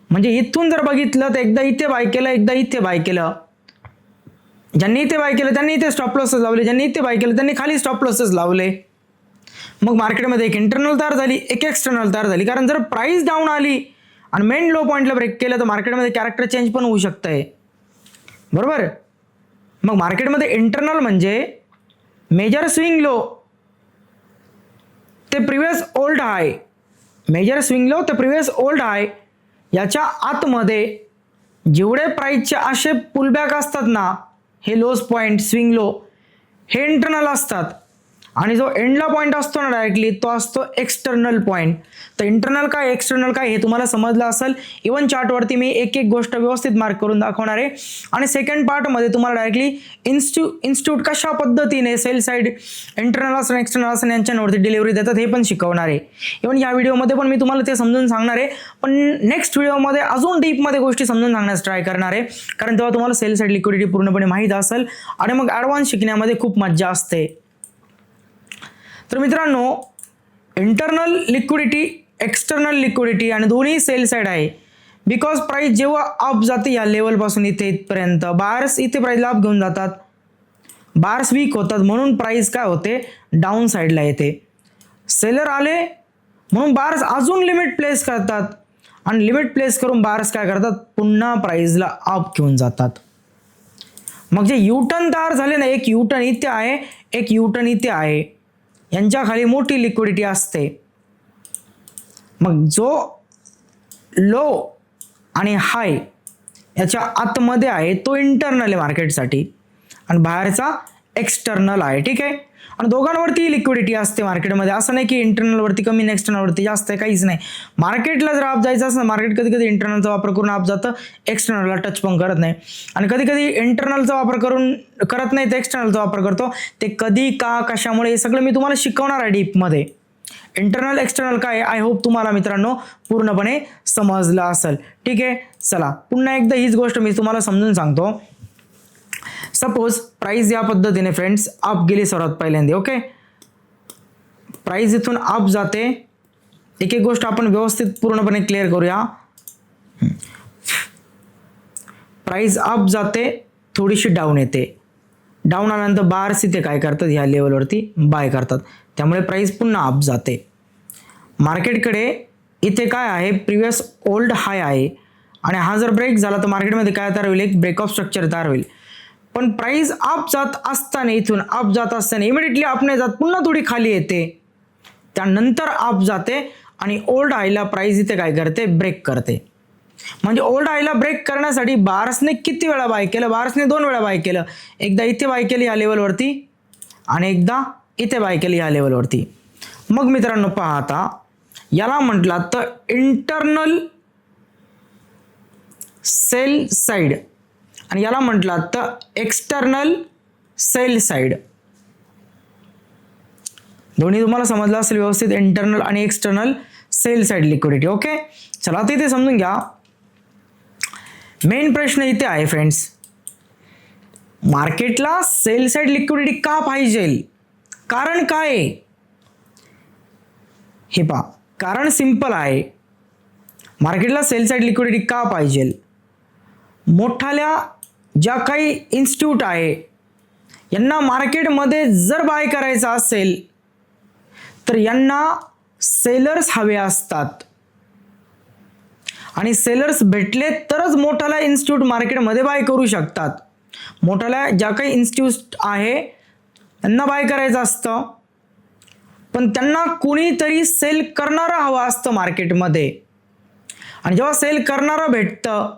म्हणजे इथून जर बघितलं तर एकदा इथे बाय केलं, एकदा इथे बाय केलं. ज्यांनी इथे बाय केलं त्यांनी इथे स्टॉप लॉसेस लावले, ज्यांनी इथे बाय केलं त्यांनी खाली स्टॉप लॉसेस लावले. मग मार्केटमध्ये एक इंटरनल तयार झाली, एक एक्सटर्नल तयार झाली. कारण जर प्राइस डाऊन आली आणि मेन लो पॉइंटला ब्रेक केलं तर मार्केटमध्ये कॅरेक्टर चेंज पण होऊ शकतंय, बरोबर. मग मार्केटमध्ये इंटरनल म्हणजे मेजर स्विंग लो ते प्रिव्हियस ओल्ड हाय मेजर स्विंग लो ते प्रिव्हियस ओल्ड हाय याच्या आतमध्ये जेवढे प्राइसचे असे पुलबॅक असतात ना, हे लोज पॉईंट स्विंग लो हे इंटरनल असतात आणि जो एंडला पॉईंट असतो ना डायरेक्टली तो असतो एक्सटर्नल पॉईंट. तर इंटरनल काय एक्सटर्नल काय हे तुम्हाला समजलं असेल. इव्हन चार्टवरती मी एक एक गोष्ट व्यवस्थित मार्क करून दाखवणार आहे आणि सेकंड पार्टमध्ये तुम्हाला डायरेक्टली इन्स्टिट्यूट कशा पद्धतीने सेल साईड इंटरनल असणं एक्सटर्नल असणं यांच्यावरती डिलिव्हरी देतात हे पण शिकवणार आहे. इव्हन या व्हिडिओमध्ये पण मी तुम्हाला ते समजून सांगणार आहे, पण नेक्स्ट व्हिडिओमध्ये अजून डीपमध्ये गोष्टी समजून सांगण्यास ट्राय करणार आहे, कारण तेव्हा तुम्हाला सेल साईड लिक्विडिटी पूर्णपणे माहीत असेल आणि मग ॲडव्हान्स शिकण्यामध्ये खूप मज्जा असते. तर मित्रांनो, इंटरनल लिक्विडिटी एक्सटर्नल लिक्विडिटी आणि दोन्ही सेल साईड आहे. बिकॉज प्राइस जेव्हा अप जाते या लेवलपासून इथे इथपर्यंत बायर्स इथे प्राइसला अप घेऊन जातात, बायर्स वीक होतात म्हणून प्राइस काय होते डाऊन साईडला येते. सेलर आले म्हणून बायर्स अजून लिमिट प्लेस करतात आणि लिमिट प्लेस करून बायर्स काय करतात पुन्हा प्राइसला अप घेऊन जातात. मग जे युटर्न तयार झाले ना, एक युटर्न इथे आहे एक युटर्न इथे आहे, यांच्या खाली मोठी लिक्विडिटी असते. मग जो लो आणि हाय याच्या आतमध्ये आहे तो इंटरनल आहे मार्केटसाठी आणि बाहेरचा एक्सटर्नल आहे. ठीक आहे, आणि दोघांवरती लिक्विडिटी असते मार्केटमध्ये. असं नाही की इंटरनलवरती कमी आणि एक्सटर्नलवरती जास्त आहे, काहीच नाही. मार्केटला जर आप जायचं असं मार्केट कधी कधी इंटरनलचा वापर करून आप जातं, एक्सटर्नलला टच पण करत नाही, आणि कधी कधी इंटरनलचा वापर करून करत नाही तर एक्सटर्नलचा वापर करतो. ते कधी का कशामुळे हे सगळं मी तुम्हाला शिकवणार आहे डीपमध्ये. इंटरनल एक्सटर्नल काय आय होप तुम्हाला मित्रांनो पूर्णपणे समजलं असेल. ठीक आहे, चला पुन्हा एकदा हीच गोष्ट मी तुम्हाला समजून सांगतो. सपोज प्राइस या पद्धतीने फ्रेंड्स अप गेली सर्वात पहिल्यांदा. ओके, प्राइस इथून अप जाते. एक एक गोष्ट आपण व्यवस्थित पूर्णपणे क्लिअर करूया. प्राइस अप जाते, थोडीशी डाऊन येते. डाऊन आल्यानंतर बायर्स इथे काय करतात ह्या लेवलवरती बाय करतात, त्यामुळे प्राइस पुन्हा अप जाते. मार्केटकडे इथे काय आहे प्रिव्हियस ओल्ड हाय आहे आणि हा जर ब्रेक झाला तर मार्केटमध्ये काय तयार होईल एक ब्रेक ऑफ स्ट्रक्चर तयार होईल. पण प्राइस अप जात असताना इथून अप जात असताना इमिडिएटली अप नाही जात, पुन्हा थोडी खाली येते, त्यानंतर अप जाते आणि ओल्ड हायला प्राइस इथे काय करते ब्रेक करते. म्हणजे ओल्ड हायला ब्रेक करण्यासाठी बायर्सने किती वेळा बाय केलं, बायर्सने 2 वेळा बाय केलं. एकदा इथे बाय केली या लेवलवरती आणि एकदा इथे बाय केली या लेवलवरती. मग मित्रांनो पहा, आता याला म्हटलं तर इंटरनल सेल साइड आणि याला म्हटलं तर एक्सटर्नल सेल साइड. दोन्ही तुम्हाला समजलं असेल व्यवस्थित, इंटरनल आणि external sell side liquidity. Okay, चला आता इथे समजून घ्या. मेन प्रश्न इथे आहे फ्रेंड्स, मार्केटला सेल साइड लिक्विडिटी का पाहिजे, कारण काय आहे हे पहा. कारण सिंपल आहे, मार्केटला सेल साइड लिक्विडिटी का पाहिजे. मोठाल्या ज्या काही इन्स्टिट्यूट आहे यांना मार्केटमध्ये जर बाय करायचं असेल तर यांना सेलर्स हवे असतात आणि सेलर्स भेटले तरच मोठाल्या इन्स्टिट्यूट मार्केटमध्ये बाय करू शकतात. मोठाल्या ज्या काही इन्स्टिट्यूट आहे त्यांना बाय करायचं असतं, पण त्यांना कोणीतरी सेल करणारं हवं असतं मार्केटमध्ये, आणि जेव्हा सेल करणारं भेटतं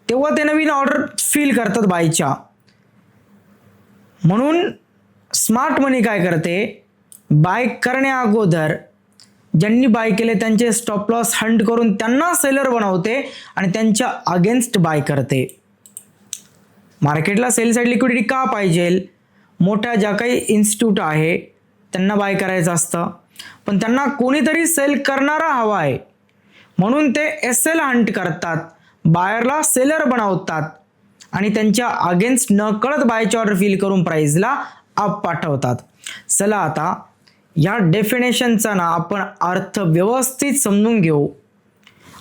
तेव्हा ते नवीन ऑर्डर फिल करतात बायच्या. म्हणून स्मार्ट मनी काय करते, बाय करण्या अगोदर ज्यांनी बाय केले त्यांचे स्टॉप लॉस हंट करून त्यांना सेलर बनवते आणि त्यांच्या अगेन्स्ट बाय करते. मार्केटला सेल साइड लिक्विडिटी का पाहिजे, मोठ्या ज्या काही इन्स्टिट्यूट आहे त्यांना बाय करायचं असतं, पण त्यांना कोणीतरी सेल करणारा हवा आहे म्हणून ते एसएल हंट करतात, बायरला सेलर बनवतात आणि त्यांच्या अगेन्स्ट नकळत बायची ऑर्डर फिल करून प्राइसला अप पाठवतात. चला आता या डेफिनेशनचा ना आपण अर्थ व्यवस्थित समजून घेऊ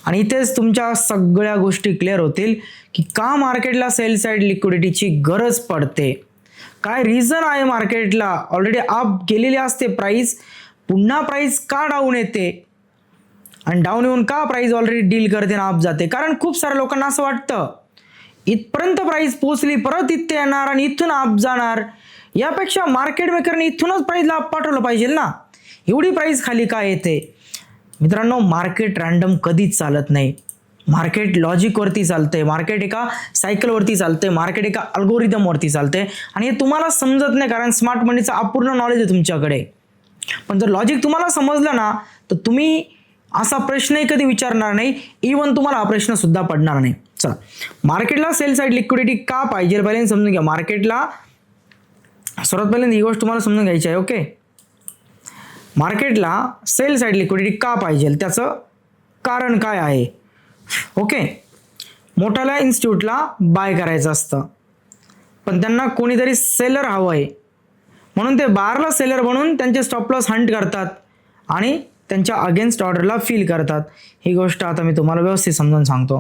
आणि इथेच तुमच्या सगळ्या गोष्टी क्लिअर होतील की का मार्केटला सेल साइड लिक्विडिटीची गरज पडते, काय रिझन आहे मार्केटला. ऑलरेडी अप गेलेली असते प्राइस, पुन्हा प्राइस का डाऊन येते आणि डाऊन येऊन का प्राइस ऑलरेडी डील करते ना अप जाते. कारण खूप साऱ्या लोकांना असं वाटतं इथपर्यंत प्राइस पोहोचली परत इथे येणार आणि इथून अप जाणार, यापेक्षा मार्केट मेकरने इथूनच प्राइसला अप पाठवलं पाहिजे ना, एवढी प्राइस खाली काय येते. मित्रांनो, मार्केट रॅन्डम कधीच चालत नाही. मार्केट लॉजिकवरती चालते, मार्केट एका सायकलवरती चालते, मार्केट एका अल्गोरिदमवरती चालते आणि हे तुम्हाला समजत नाही कारण स्मार्ट मनीचं अपूर्ण नॉलेज आहे तुमच्याकडे. पण जर लॉजिक तुम्हाला समजलं ना तर तुम्ही असा प्रश्नही कधी विचारणार नाही, इवन तुम्हाला हा प्रश्न सुद्धा पडणार नाही. चला, मार्केटला सेल साईड लिक्विडिटी का पाहिजे पहिल्यांदा समजून घ्या. मार्केटला सर्वात पहिल्यांदा ही गोष्ट तुम्हाला समजून घ्यायची आहे. ओके, मार्केटला सेल साईड लिक्विडिटी का पाहिजे त्याचं कारण काय आहे. ओके, मोठ्याला इन्स्टिट्यूटला बाय करायचं असतं पण त्यांना कोणीतरी सेलर हवं आहे म्हणून ते बारला सेलर बनून त्यांचे स्टॉप लॉस हंट करतात आणि त्यांच्या अगेन्स्ट ऑर्डरला फील करतात. ही गोष्ट आता मी तुम्हाला व्यवस्थित समजून सांगतो.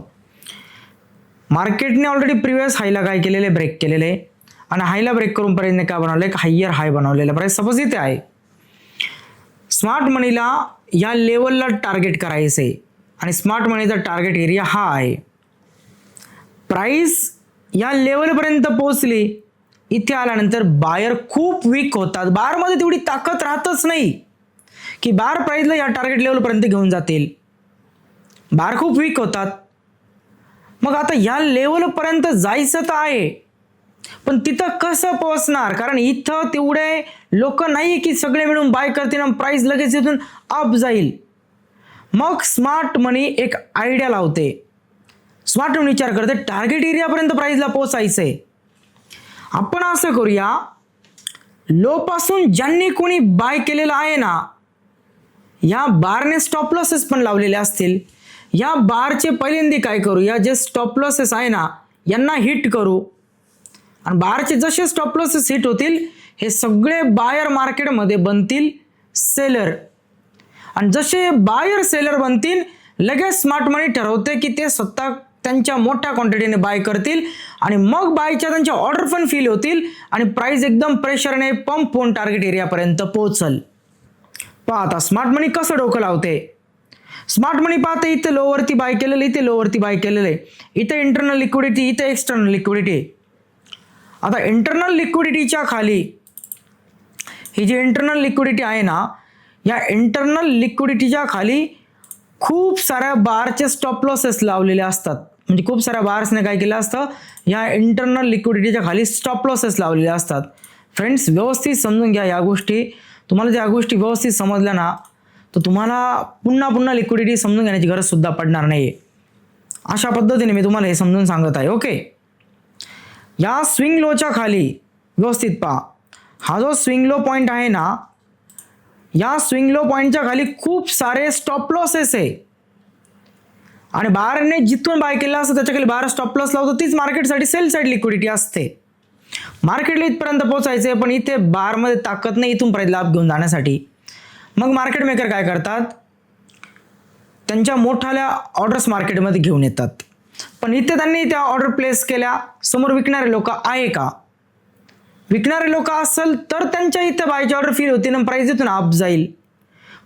मार्केटने ऑलरेडी प्रिव्हियस हायला काय केलेले, ब्रेक केलेले आणि हायला ब्रेक करून पर्यंत काय बनवलं, एक हायर हाय बनवलेला. प्राइस सपोज इथे आहे. स्मार्ट मनीला या लेवलला टार्गेट करायचं आहे आणि स्मार्ट मनीचा टार्गेट एरिया हा आहे. प्राइस या लेवलपर्यंत पोहोचली, इथे आल्यानंतर बायर खूप वीक होतात. बारमध्ये तेवढी ताकद राहतच नाही की बार प्राइसला या टार्गेट लेवलपर्यंत घेऊन जातील. बार खूप वीक होतात. मग आता या लेवलपर्यंत जायचं तर आहे पण तिथं कसं पोहोचणार, कारण इथं तेवढे लोक नाही की सगळे मिळून बाय करतील आणि प्राइस लगेच इथून अप जाईल. मग स्मार्ट मनी एक आयडिया लावते. स्मार्ट मनी विचार करते टार्गेट एरियापर्यंत प्राइसला पोहोचायचंय. आपण असं करूया, लो पासून ज्यांनी कोणी बाय केलेलं आहे ना या बारने स्टॉप लॉसेस पण लावलेले असतील. या बारचे पहिल्यांदा काय करूया, जे स्टॉप लॉसेस आहे ना यांना हिट करू आणि बारचे जसे स्टॉप लॉसेस हिट होतील हे सगळे बायर मार्केटमध्ये बनतील सेलर आणि जसे बायर सेलर बनतील लगेच स्मार्ट मनी ठरवते की ते स्वतः त्यांच्या मोठ्या क्वांटिटीने बाय करतील आणि मग बायच्या त्यांच्या ऑर्डर पण फिल होतील आणि प्राइस एकदम प्रेशरने पंप होऊन टार्गेट एरियापर्यंत पोहोचल. पहा आता स्मार्ट मनी कसं डोकं लावते. स्मार्ट मनी पाहते इथे लोवरती बाय केलेलं, इथे लोवरती बाय केलेलं आहे, इथे इंटरनल लिक्विडिटी, इथे एक्सटर्नल लिक्विडिटी. आता इंटरनल लिक्विडिटीच्या खाली ही जी इंटरनल लिक्विडिटी आहे ना या इंटरनल लिक्विडिटीच्या खाली खूप साऱ्या बारचे स्टॉप लॉसेस लावलेले असतात. म्हणजे खूप साऱ्या बार्सने काय केलं असतं, या इंटरनल लिक्विडिटीच्या खाली स्टॉप लॉसेस लावलेले असतात. फ्रेंड्स, व्यवस्थित समजून घ्या या गोष्टी. तुम्हाला ज्या गोष्टी व्यवस्थित समजल्या ना तर तुम्हाला पुन्हा पुन्हा लिक्विडिटी समजून घेण्याची गरज सुद्धा पडणार नाही. अशा पद्धतीने मी तुम्हाला हे समजून सांगत आहे. ओके, या स्विंग लोच्या खाली व्यवस्थित पहा. हा जो स्विंग लो पॉईंट आहे ना या स्विंग लो पॉईंटच्या खाली खूप सारे स्टॉप लॉसेस आहे आणि बारने जिथून बाय केलं असतं त्याच्या खाली बार स्टॉप लॉस लावतो. तीच मार्केटसाठी सेल साईड लिक्विडिटी असते. मार्केटला इथपर्यंत पोहोचायचे पण इथे बारमध्ये ताकद नाही इथून पर्यंत लाभ घेऊन जाण्यासाठी. मग मार्केट मेकर काय करतात, त्यांच्या मोठ्याल्या ऑर्डर्स मार्केटमध्ये घेऊन येतात पण इथे त्यांनी त्या ऑर्डर प्लेस केल्या. समोर विकणारे लोक आहे का, विकणारे लोक असेल तर त्यांच्या इथे बायची ऑर्डर फिल होती आणि प्राइस इथून अप जाईल.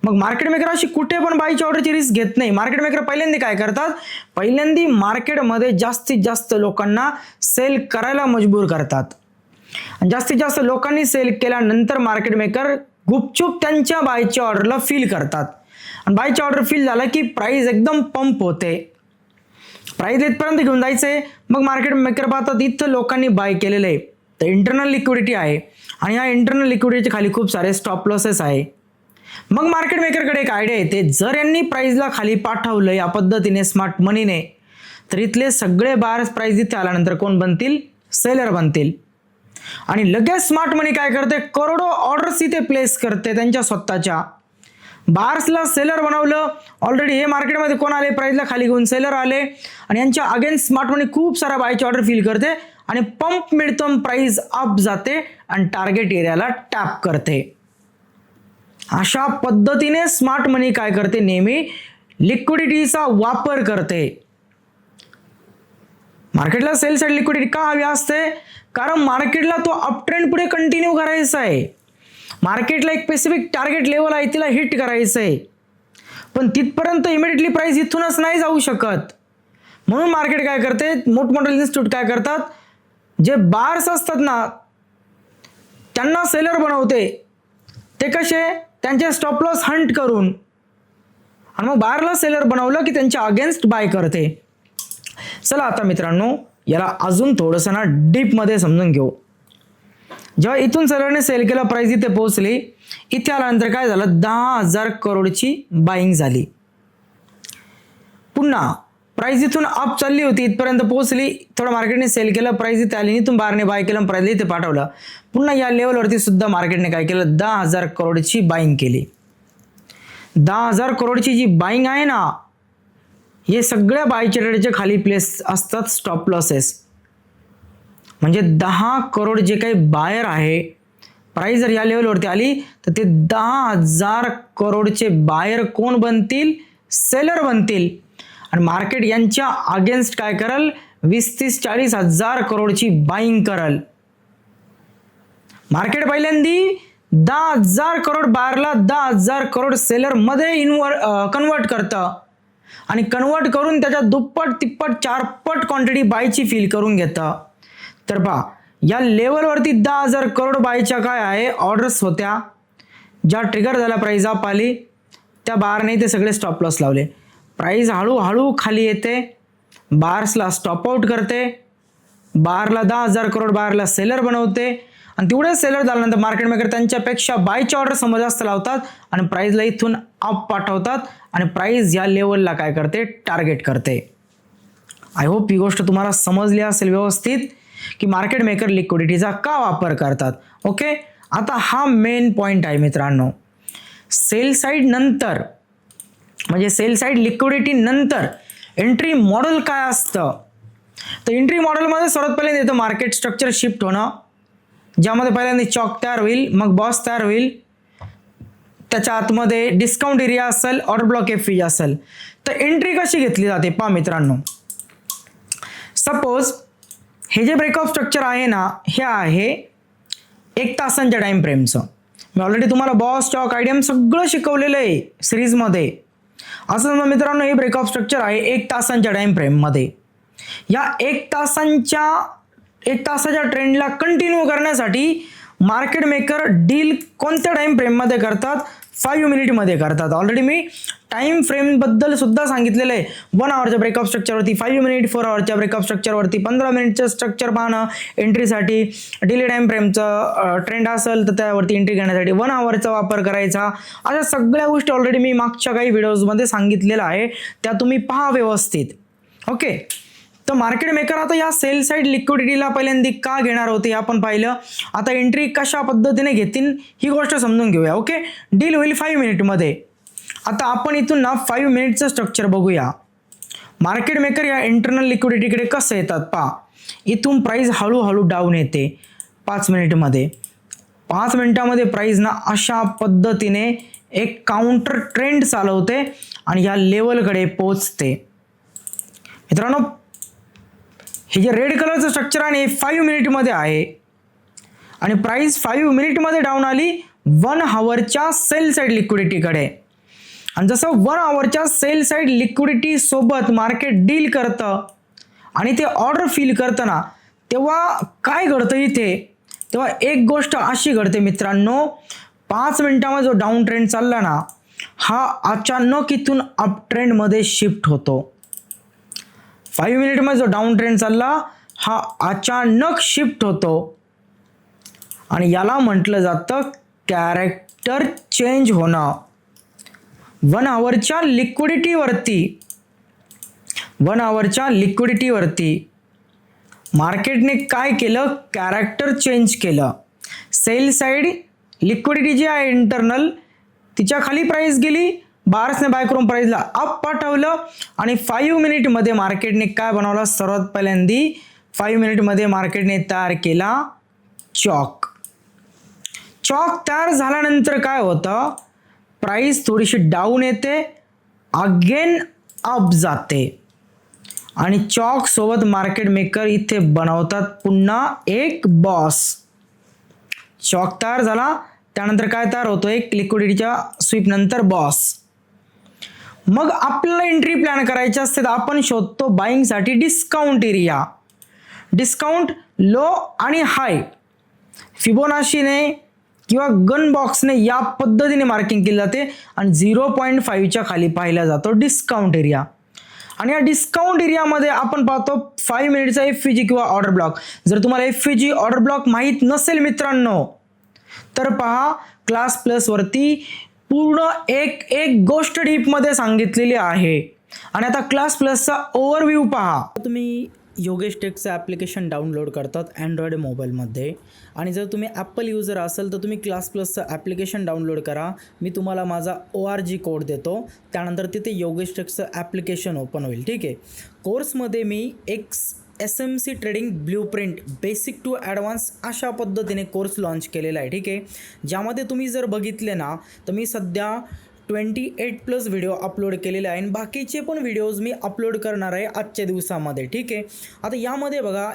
मग मार्केट मेकर अशी कुठे पण बायची ऑर्डरची रिस्क घेत नाही. मार्केट मेकर पहिल्यांदा काय करतात, पहिल्यांदा मार्केटमध्ये जास्तीत जास्त लोकांना सेल करायला मजबूर करतात आणि जास्तीत जास्त लोकांनी सेल केल्यानंतर मार्केट मेकर गुपचूप त्यांच्या बायच्या ऑर्डरला फिल करतात आणि बायची ऑर्डर फिल झाला की प्राइस एकदम पंप होते. प्राइस इथपर्यंत घेऊन जायचंय. मग मार्केट मेकर पाहतात इथं लोकांनी बाय केलेलं आहे तर इंटरनल लिक्विडिटी आहे आणि या इंटरनल लिक्विडिटीच्या खाली खूप सारे स्टॉप लॉसेस आहे. मग मार्केट मेकरकडे एक आयडिया येते, जर यांनी प्राइसला खाली पाठवलं या पद्धतीने स्मार्ट मनीने तर इथले सगळे बार्स प्राइस इथे आल्यानंतर कोण बनतील, सेलर बनतील आणि लगेच स्मार्ट मनी काय करते, करोडो ऑर्डर्स इथे प्लेस करते त्यांच्या स्वतःच्या. बार्सला सेलर बनवलं, ऑलरेडी हे मार्केटमध्ये कोण आले, प्राइसला खाली घेऊन सेलर आले आणि यांच्या अगेन्स्ट स्मार्ट मनी खूप साऱ्या बायची ऑर्डर फिल करते आणि पंप मिळतं, प्राइस अप जाते आणि टार्गेट एरियाला टॅप करते. अशा पद्धतीने स्मार्ट मनी काय करते, नेहमी लिक्विडिटीचा वापर करते. मार्केटला सेल साईड लिक्विडिटी का हवी असते, कारण मार्केटला तो अप ट्रेंड पुढे कंटिन्यू करायचा आहे. मार्केटला एक स्पेसिफिक टार्गेट लेवल आहे तिला हिट करायचं आहे पण तिथपर्यंत इमिडिएटली प्राइस इथूनच नाही जाऊ शकत. म्हणून मार्केट काय करते, मोठमोठे इन्स्टिट्यूट काय करतात, जे बार्स असतात ना त्यांना सेलर बनवते. ते कसे, त्यांचे स्टॉप लॉस हंट करून आणि मग बायरला सेलर बनवलं की त्यांच्या अगेन्स्ट बाय करते. चला आता मित्रांनो याला अजून थोडंसं ना डीपमध्ये समजून घेऊ. जेव्हा इथून सेलरने सेल केला, प्राइस इथे पोहोचली, इथे आल्यानंतर काय झालं, 10,000 करोडची बाईंग झाली. पुन्हा प्राइस इथून अप चालली होती, इथपर्यंत पोहोचली, थोडं मार्केटने सेल केलं, प्राइस इथे आली, इथून बाहेरने बाय केलं, प्राइस इथे पाठवलं. पुन्हा या लेवलवरती सुद्धा मार्केटने काय केलं, 10,000 करोडची बाईंग केली. 10,000 करोडची जी बाईंग आहे ना, हे सगळ्या बायच्या ट्रेडच्या खाली प्लेस असतात स्टॉप लॉसेस. म्हणजे 10 करोड जे काही बायर आहे, प्राइस जर या लेवलवरती आली तर ते 10,000 करोडचे बायर कोण बनतील, सेलर बनतील. आणि मार्केट यांच्या अगेन्स्ट काय करल, 20-30-40,000 करोडची बाईंग करल. मार्केट पहिल्यांदी 10,000 करोड बायरला 10,000 करोड सेलर मध्ये कन्वर्ट करतं आणि कन्वर्ट करून त्याच्या दुप्पट तिप्पट चारपट क्वांटिटी बायची फिल करून घेतं. तर पहा या लेवलवरती 10,000 करोड बायच्या काय आहे ऑर्डर्स होत्या, ज्या ट्रिगर झाल्या, प्राइस अप आली, त्या बारने ते सगळे स्टॉप लॉस लावले. प्राइस हळूहळू खाली येते, बार्सला स्टॉप आउट करते, बारला 10,000 करोड बारला सेलर बनवते आणि तेवढे सेलर झाल्यानंतर मार्केट मेकर त्यांच्यापेक्षा बायच्या ऑर्डर समज जास्त लावतात आणि प्राइसला इथून अप पाठवतात आणि प्राइस या लेवलला काय करते, टार्गेट करते. आय होप ही गोष्ट तुम्हाला समजली असेल व्यवस्थित की मार्केट मेकर लिक्विडिटीचा का वापर करतात. ओके, आता हा मेन पॉइंट आहे मित्रांनो. सेल साइड नंतर म्हणजे सेल साइड लिक्विडिटी नंतर एंट्री मॉडेल काय असतं, तर एंट्री मॉडेलमध्ये सर्वात पहिले येतं मार्केट स्ट्रक्चर शिफ्ट होणं, ज्यामध्ये पहिल्यांदा चॉक तयार होईल, मग बॉस तयार होईल, त्याच्या आतमध्ये डिस्काउंट एरिया असेल, ऑर्डर ब्लॉक एफ असेल. तर एंट्री कशी घेतली जाते पहा मित्रांनो. सपोज हे जे ब्रेकऑफ स्ट्रक्चर आहे ना, हे आहे 1 तासांच्या टाइम फ्रेमचं. मी ऑलरेडी तुम्हाला बॉस चॉक आयडियम सगळं शिकवलेलं आहे सिरीजमध्ये. असं मग मित्रांनो हे ब्रेकऑफ स्ट्रक्चर आहे 1 तासांच्या टाइम फ्रेममध्ये. या 1 तासाच्या ट्रेंडला कंटिन्यू करण्यासाठी मार्केट मेकर डील कोणत्या टाइम फ्रेममध्ये करतात, 5 मिनिटमध्ये करतात. ऑलरेडी मी टाइम फ्रेमबद्दल सुद्धा सांगितलेलं आहे. 1 आवरच्या ब्रेकअप स्ट्रक्चरवरती 5 मिनिट, 4 आवरच्या ब्रेकअप स्ट्रक्चरवरती 15 मिनिटचं स्ट्रक्चर पाहणं एंट्रीसाठी, डेली टाइम फ्रेमचं ट्रेंड असेल तर त्यावरती एंट्री घेण्यासाठी 1 आवरचा वापर करायचा. अशा सगळ्या गोष्टी ऑलरेडी मी मागच्या काही व्हिडिओजमध्ये सांगितलेलं आहे, त्या तुम्ही पहा व्यवस्थित. ओके, तर मार्केट मेकर आता या सेल साइड लिक्विडिटीला पहिल्यांदा का घेणार होते आपण पाहिलं. आता एंट्री कशा पद्धतीने घेतील ही गोष्ट समजून घेऊया. ओके, डील होईल 5 मिनिटमध्ये. आता आपण इथून ना 5 मिनिटचं स्ट्रक्चर बघूया. मार्केट मेकर या इंटरनल लिक्विडिटीकडे कसं येतात पहा. इथून प्राइस हळूहळू डाऊन येते 5 मिनिटमध्ये. 5 मिनिटामध्ये प्राइस ना अशा पद्धतीने एक काउंटर ट्रेंड चालवते आणि या लेवलकडे पोहोचते. मित्रांनो हे जे रेड कलरचं स्ट्रक्चर आहे 5 मिनिटमध्ये आहे आणि प्राइस 5 मिनिटमध्ये डाऊन आली 1 आवरच्या सेल साइड लिक्विडिटीकडे. आणि जसं 1 आवरच्या सेल साइड लिक्विडिटी सोबत मार्केट डील करतं आणि ते ऑर्डर फिल करतं ना, तेव्हा काय घडतं इथे, तेव्हा एक गोष्ट अशी घडते मित्रांनो, 5 मिनिटामध्ये जो डाऊन ट्रेंड चालला ना, हा अचानक इथून अप ट्रेंडमध्ये शिफ्ट होतो. 5 मिनिटमध्ये जो डाऊन ट्रेंड चालला हा अचानक शिफ्ट होतो आणि याला म्हटलं जातं कॅरेक्टर चेंज होणं. 1 आवरच्या लिक्विडिटीवरती मार्केटने काय केलं, कॅरेक्टर चेंज केलं. सेल साइड लिक्विडिटी जी आहे इंटरनल, तिच्या खाली प्राइस गेली, बार्सने बाय करून प्राइसला अप पाठवलं आणि 5 मिनिटमध्ये मार्केटने काय बनवलं, सर्वात पहिल्यांदी 5 मिनिटमध्ये मार्केटने तयार केला चॉक. चॉक तयार झाल्यानंतर काय होतं, प्राइस थोडीशी डाऊन येते, अगेन अप जाते आणि चॉक सोबत मार्केट मेकर इथे बनवतात पुन्हा एक बॉस. चॉक तयार झाला, त्यानंतर काय तयार होतो, एक लिक्विडिटीच्या स्वीप नंतर बॉस. मग आपल्याला एंट्री प्लॅन करायची असते तर आपण शोधतो बाईंगसाठी डिस्काउंट एरिया. डिस्काउंट लो आणि हाय फिबोनाशीने किंवा गन बॉक्सने या पद्धतीने मार्किंग केली जाते आणि 0.5च्या खाली पाहिला जातो डिस्काउंट एरिया. आणि या डिस्काउंट एरियामध्ये आपण पाहतो 5 मिनिटचा FVG किंवा ऑर्डर ब्लॉक. जर तुम्हाला FVG ऑर्डर ब्लॉक माहीत नसेल मित्रांनो तर पहा क्लास प्लस वरती पूर्ण एक एक गोष्ट डीपमध्ये सांगितलेली आहे. आणि आता क्लास प्लसचा ओव्हरव्ह्यू पहा. तुम्ही योगेश टेकचं ॲप्लिकेशन डाउनलोड करतात अँड्रॉइड मोबाईलमध्ये आणि जर तुम्ही ॲपल युजर असाल तर तुम्ही क्लास प्लसचं ॲप्लिकेशन डाउनलोड करा. मी तुम्हाला माझा ORG कोड देतो, त्यानंतर तिथे योगेश टेकचं ॲप्लिकेशन ओपन होईल. ठीक आहे. कोर्समध्ये मी SMC trading blueprint basic to advance अशा पद्धतीने कोर्स लॉन्च केलेला आहे. ठीक आहे. ज्यामध्ये तुम्ही जर बघितले ना तर मी सध्या 28+ व्हिडिओ अपलोड केलेले आहे आणि बाकीचे पण व्हिडिओज मी अपलोड करणार आहे आजच्या दिवसामध्ये. ठीक आहे. आता यामध्ये बघा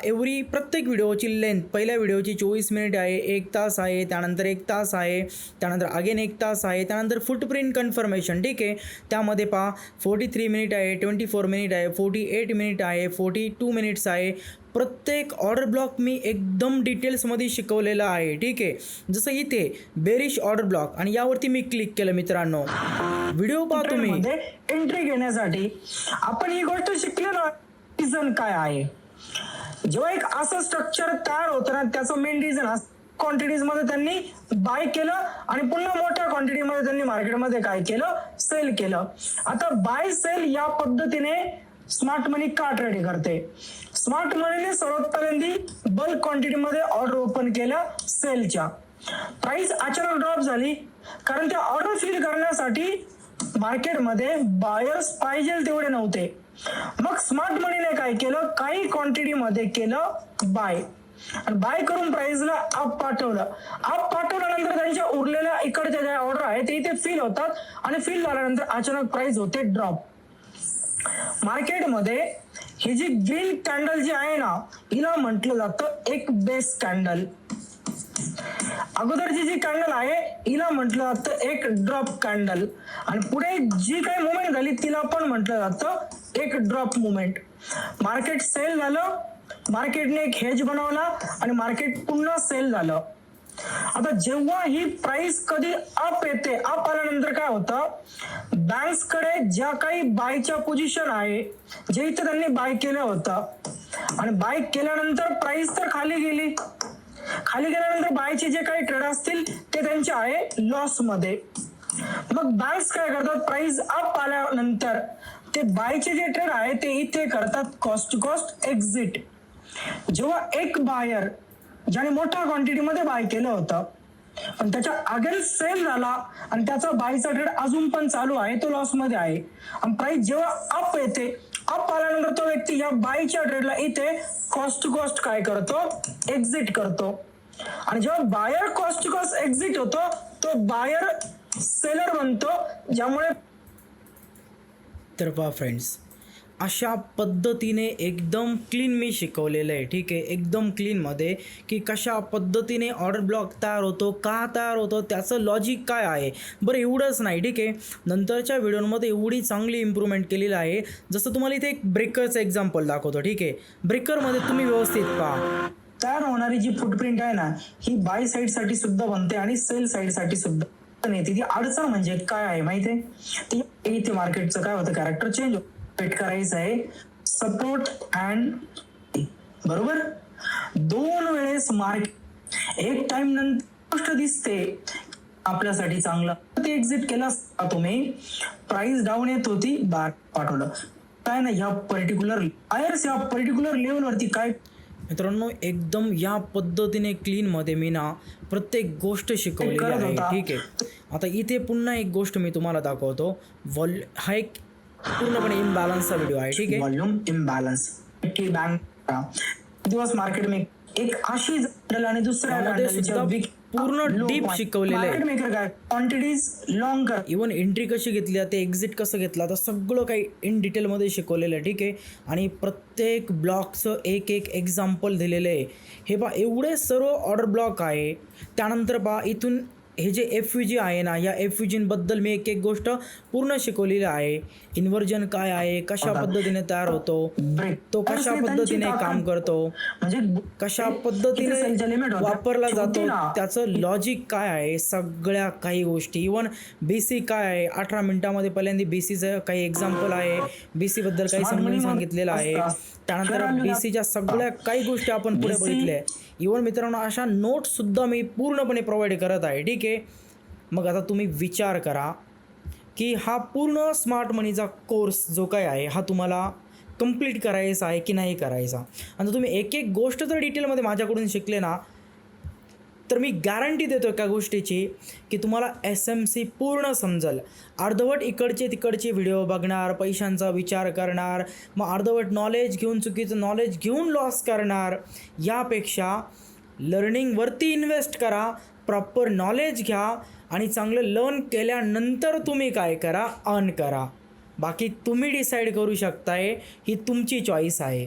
प्रत्येक व्हिडिओची लेंथ, पहिल्या व्हिडिओची 24 मिनिट आहे, 1 तास आहे, त्यानंतर 1 तास आहे, त्यानंतर अगेन 1 तास आहे, त्यानंतर फुटप्रिंट कन्फर्मेशन. ठीक आहे. त्यामध्ये पहा 43 मिनिट आहे, 24 मिनिट आहे, 48 मिनिट आहे, 42 मिनिट्स आहे. प्रत्येक ऑर्डर ब्लॉक मी एकदम डिटेल्समध्ये शिकवलेला आहे. ठीक आहे. जसं इथे बेरिश ऑर्डर ब्लॉक आणि यावरती मी क्लिक केलं मित्रांनो. व्हिडिओ पहा तुम्ही. एंट्री घेण्यासाठी आपण ही गोष्ट शिकलेलो. रिझन काय आहे? जेव्हा एक असं स्ट्रक्चर तयार होतं ना त्याचं मेन रिझन क्वांटिटीज मध्ये त्यांनी बाय केलं आणि पुन्हा मोठ्या क्वांटिटीमध्ये त्यांनी मार्केटमध्ये काय केलं? सेल केलं. आता बाय सेल या पद्धतीने स्मार्ट मनी का ट्रेड करते? स्मार्ट मनीने सर्वात पहिल्यांदा बल्क क्वांटिटीमध्ये ऑर्डर ओपन केल्या सेलच्या. प्राइस अचानक ड्रॉप झाली कारण त्या ऑर्डर फिल करण्यासाठी मार्केटमध्ये बायर्स पाहिजे तेवढे नव्हते. मग स्मार्ट मनीने काय केलं? काही क्वांटिटीमध्ये केलं बाय आणि बाय करून प्राइसला अप पाठवलं. अप पाठवल्यानंतर त्यांच्या उरलेल्या इकडच्या ज्या ऑर्डर आहेत ते इथे फिल होतात आणि फिल झाल्यानंतर अचानक प्राइस होते ड्रॉप. मार्केटमध्ये ही जी ग्रीन कॅन्डल जी आहे ना हिला म्हटलं जातं एक बेस कॅन्डल. अगोदरची जी कॅन्डल आहे हिला म्हटलं जातं एक ड्रॉप कॅन्डल आणि पुढे जी काही मुवमेंट झाली तिला पण म्हटलं जातं एक ड्रॉप मुवमेंट. मार्केट सेल झालं, मार्केटने एक हेज बनवला आणि मार्केट पुन्हा सेल झालं. आता जेव्हा ही प्राइस कधी अप येते, अप आल्यानंतर काय होतं? बँक्स कडे ज्या काही बायच्या पोझिशन आहे जे इथे त्यांनी बाय केलं होतं आणि बाय केल्यानंतर प्राइस तर खाली गेली. खाली गेल्यानंतर बायचे जे काही ट्रेड असतील ते त्यांचे आहे लॉस मध्ये. मग बँक्स काय करतात? प्राइस अप आल्यानंतर ते बायचे जे ट्रेड आहे ते इथे करतात कॉस्ट टू कॉस्ट एक्झिट. जेव्हा एक बायर ज्याने मोठ्या क्वांटिटीमध्ये बाय केलं होतं पण त्याच्या अगेन्स्ट सेल झाला आणि त्याचा बायचा ट्रेड अजून पण चालू आहे, तो लॉस मध्ये आहे आणि प्राइस जेव्हा अप येते, अप आल्यानंतर तो व्यक्ती या बायच्या ट्रेडला इथे कॉस्ट टू कॉस्ट काय करतो? एक्झिट करतो. आणि जेव्हा buyer cost to cost exit होतो तो बायर सेलर बनतो, ज्यामुळे तर पहा फ्रेंड्स, अशा पद्धतीने एकदम क्लीन मी शिकवलेलं आहे. ठीक आहे. एकदम क्लीनमध्ये की कशा पद्धतीने ऑर्डर ब्लॉक तयार होतो, का तयार होतो, त्याचं लॉजिक काय आहे. बरं एवढंच नाही. ठीक आहे. नंतरच्या व्हिडिओमध्ये एवढी चांगली इम्प्रूव्हमेंट केलेली आहे. जसं तुम्हाला इथे एक ब्रेकरचं एक्झाम्पल दाखवतो. ठीक आहे. ब्रेकरमध्ये तुम्ही व्यवस्थित पहा. तयार होणारी जी फुटप्रिंट आहे ना ही बाय साईड साठी सुद्धा बनते आणि सेल साईड साठी सुद्धा येते. ती अडचण म्हणजे काय आहे माहितीये? ती इथे मार्केटचं काय होतं? कॅरेक्टर चेंज पेट करायचं आहे सपोर्ट अँड बरोबर. 2 वेळेस मार्केट एक टाइम नंतर गोष्ट दिसते आपल्यासाठी चांगलं ते एक्झिट केला तुम्ही. प्राइस डाऊन येत होती, बाय पाठवलं काय ना या पर्टिक्युलर बायर्स या पर्टिक्युलर लेवलवरती काय. मित्रांनो एकदम या पद्धतीने क्लीनमध्ये मी ना प्रत्येक गोष्ट शिकवलेली आहे. ठीक आहे. आता इथे पुन्हा एक गोष्ट मी तुम्हाला दाखवतो. हा एक पूर्णपणे इम्बॅलन्सचा व्हिडिओ आहे. ठीक आहे. वॉल्यूम इम्बॅलन्स बँक दिवस मार्केट में एक अशी आणि दुसऱ्या पूर्ण डीप शिकवलेलं आहे. क्वांटिटीज लॉंग कर, इव्हन एंट्री कशी घेतली जाते, एक्झिट कसं घेतला, तर सगळं काही इन डिटेलमध्ये शिकवलेलं आहे. ठीक आहे. आणि प्रत्येक ब्लॉकचं एक एक एक्झाम्पल दिलेलं आहे. हे पहा एवढे सर्व ऑर्डर ब्लॉक आहे. त्यानंतर पहा इथून हे जे FVG आहे ना, या FVGबद्दल मी एक एक गोष्ट पूर्ण शिकवलेली आहे. इन्व्हर्जन काय आहे, कशा पद्धतीने तयार होतो, तो कशा पद्धतीने काम करतो, म्हणजे कशा पद्धतीने वापरला जातो, त्याचं लॉजिक काय आहे, सगळ्या काही गोष्टी. इवन BC काय आहे, 18 मिनिटामध्ये पहिल्यांदा BCचं काही एक्झाम्पल आहे, BC बद्दल काही समजून सांगितलेलं आहे. त्यानंतर BCच्या सगळ्या काही गोष्टी आपण पुढे बघितल्या. इवन मित्रांनो, अशा नोट्ससुद्धा मी पूर्णपणे प्रोव्हाइड करत आहे. ठीक आहे, मग आता तुम्ही विचार करा की हा पूर्ण स्मार्ट मनीचा कोर्स जो काय आहे हा तुम्हाला कंप्लीट करायचा आहे की नाही करायचा. आणि तुम्ही एक एक गोष्ट जर डिटेलमध्ये माझ्याकडून शिकले ना, तर मी गॅरंटी देतो एका गोष्टीची की तुम्हाला SMC पूर्ण समजेल. अर्धवट इकडचे तिकडचे व्हिडिओ बघणार, पैशांचा विचार करणार, मग अर्धवट नॉलेज घेऊन चुकीचं नॉलेज घेऊन लॉस करणार, यापेक्षा लर्निंगवरती इन्व्हेस्ट करा, प्रॉपर नॉलेज घ्या आणि चांगलं लर्न केल्यानंतर तुम्ही काय करा, अर्न करा. बाकी तुम्ही डिसाईड करू शकताय, ही तुमची चॉईस आहे.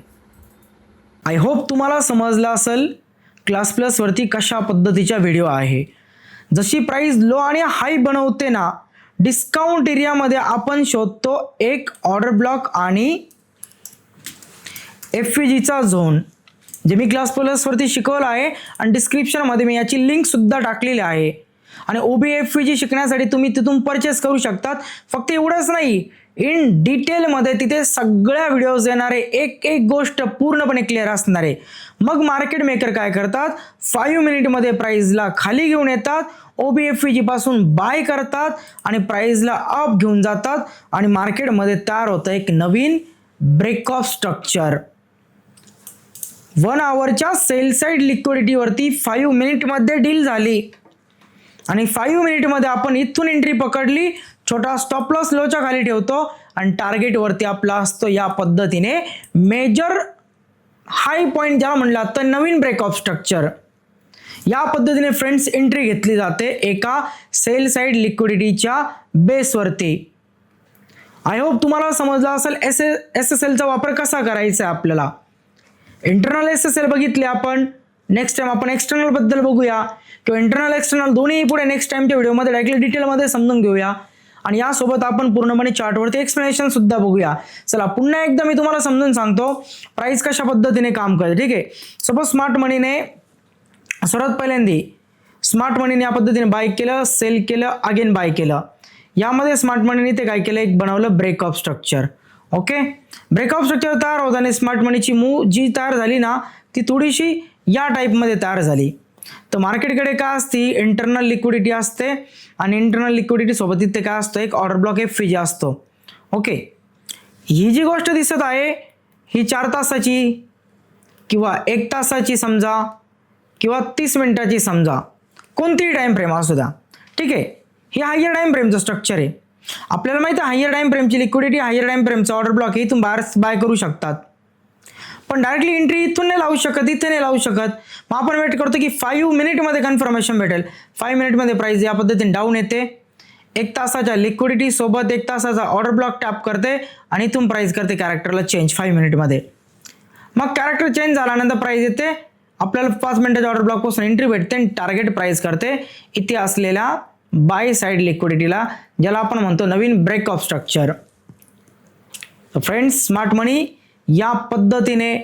आय होप तुम्हाला समजलं असेल क्लास प्लसवरती कशा पद्धतीचा व्हिडिओ आहे. जशी प्राईस लो आणि हाय बनवते ना, डिस्काउंट एरियामध्ये आपण शोधतो एक ऑर्डर ब्लॉक आणि FVGचा झोन, जे मी क्लास प्लसवरती शिकवलं आहे आणि डिस्क्रिप्शनमध्ये मी याची लिंकसुद्धा टाकलेली आहे. आणि OBFVG शिकण्यासाठी तुम्ही तिथून परचेस करू शकतात. फक्त एवढंच नाही, इन डिटेलमध्ये तिथे सगळ्या व्हिडिओज येणारे, एक एक गोष्ट पूर्णपणे क्लिअर असणार आहे. मग मार्केट मेकर काय करतात, 5 मिनिटमध्ये प्राईजला खाली घेऊन येतात, OBFVG पासून बाय करतात आणि प्राईजला अप घेऊन जातात आणि मार्केटमध्ये तयार होतं एक नवीन ब्रेक ऑफ स्ट्रक्चर. 1 आवरच्या सेल साईड लिक्विडिटीवरती 5 मिनिटमध्ये डील झाली आणि 5 मिनिटमध्ये आपण इथून एंट्री पकडली, छोटा स्टॉप लॉस लोच्या खाली ठेवतो आणि टार्गेटवरती आपला असतो या पद्धतीने मेजर हाय पॉईंट, ज्याला म्हणलं तर नवीन ब्रेक ऑफ स्ट्रक्चर. या पद्धतीने फ्रेंड्स एंट्री घेतली जाते एका सेल साईड लिक्विडिटीच्या बेसवरती. आय होप तुम्हाला समजलं असेल SSLचा वापर कसा करायचा आहे आपल्याला. इंटरनल SSL बघितले आपण. नेक्स्ट टाइम आपण एक्सटर्नल बद्दल बघूया, किंवा इंटरनल एक्सटर्नल दोन्ही पुढे नेक्स्ट टाइमच्या व्हिडिओमध्ये डायरेक्टली डिटेलमध्ये समजून घेऊया. आणि यासोबत आपण पूर्णपणे चार्टवरती एक्सप्लेनेशन सुद्धा बघूया. चला पुन्हा एकदा मी तुम्हाला समजून सांगतो प्राइस कशा पद्धतीने काम करते. ठीक आहे, सपोज स्मार्ट मनीने सर्वात पहिल्यांदा स्मार्ट मनीने या पद्धतीने बाय केलं, सेल केलं, अगेन बाय केलं. यामध्ये स्मार्ट मनीने ते काय केलं, एक बनवलं break of structure. Okay, break of structure तयार होत आणि स्मार्ट मनीची मूव जी तयार झाली ना, ती थोडीशी या टाईपमध्ये तयार झाली. तर मार्केटकडे काय असते, इंटरनल लिक्विडिटी असते आणि इंटरनल लिक्विडिटी सोबत इथे काय असतं, एक ऑर्डर ब्लॉक FVG असतो. ओके, ही जी गोष्ट दिसत आहे ही 4 तासाची किंवा 1 तासाची समजा किंवा 30 मिनिटाची समजा, कोणतीही टाईम फ्रेम असू द्या. ठीक आहे, हे हायर टाईम फ्रेमचं स्ट्रक्चर आहे. आपल्याला माहिती आहे हायर टाईम फ्रेमची लिक्विडिटी, हायर टाईम फ्रेमचा ऑर्डर ब्लॉक हे इथून बाय करू शकतात. पण डायरेक्टली एंट्री इथून नाही लावू शकत, इथे नाही लावू शकत. मग आपण वेट करतो की 5 मिनिटमध्ये कन्फर्मेशन भेटेल. 5 मिनिटमध्ये प्राइस या पद्धतीने डाऊन येते. 1 तासाच्या लिक्विडिटी सोबत 1 तासाचा ऑर्डर ब्लॉक टॅप करते आणि इथून प्राइस करते कॅरेक्टरला चेंज 5 मिनिटमध्ये. मग कॅरेक्टर चेंज झाल्यानंतर प्राइस येते, आपल्याला 5 मिनिटाच्या ऑर्डर ब्लॉकपासून एंट्री भेटते आणि टार्गेट प्राइस करते इथे असलेल्या बाय साईड लिक्विडिटीला, ज्याला आपण म्हणतो नवीन break of structure. Friends, smart money या पद्धतीने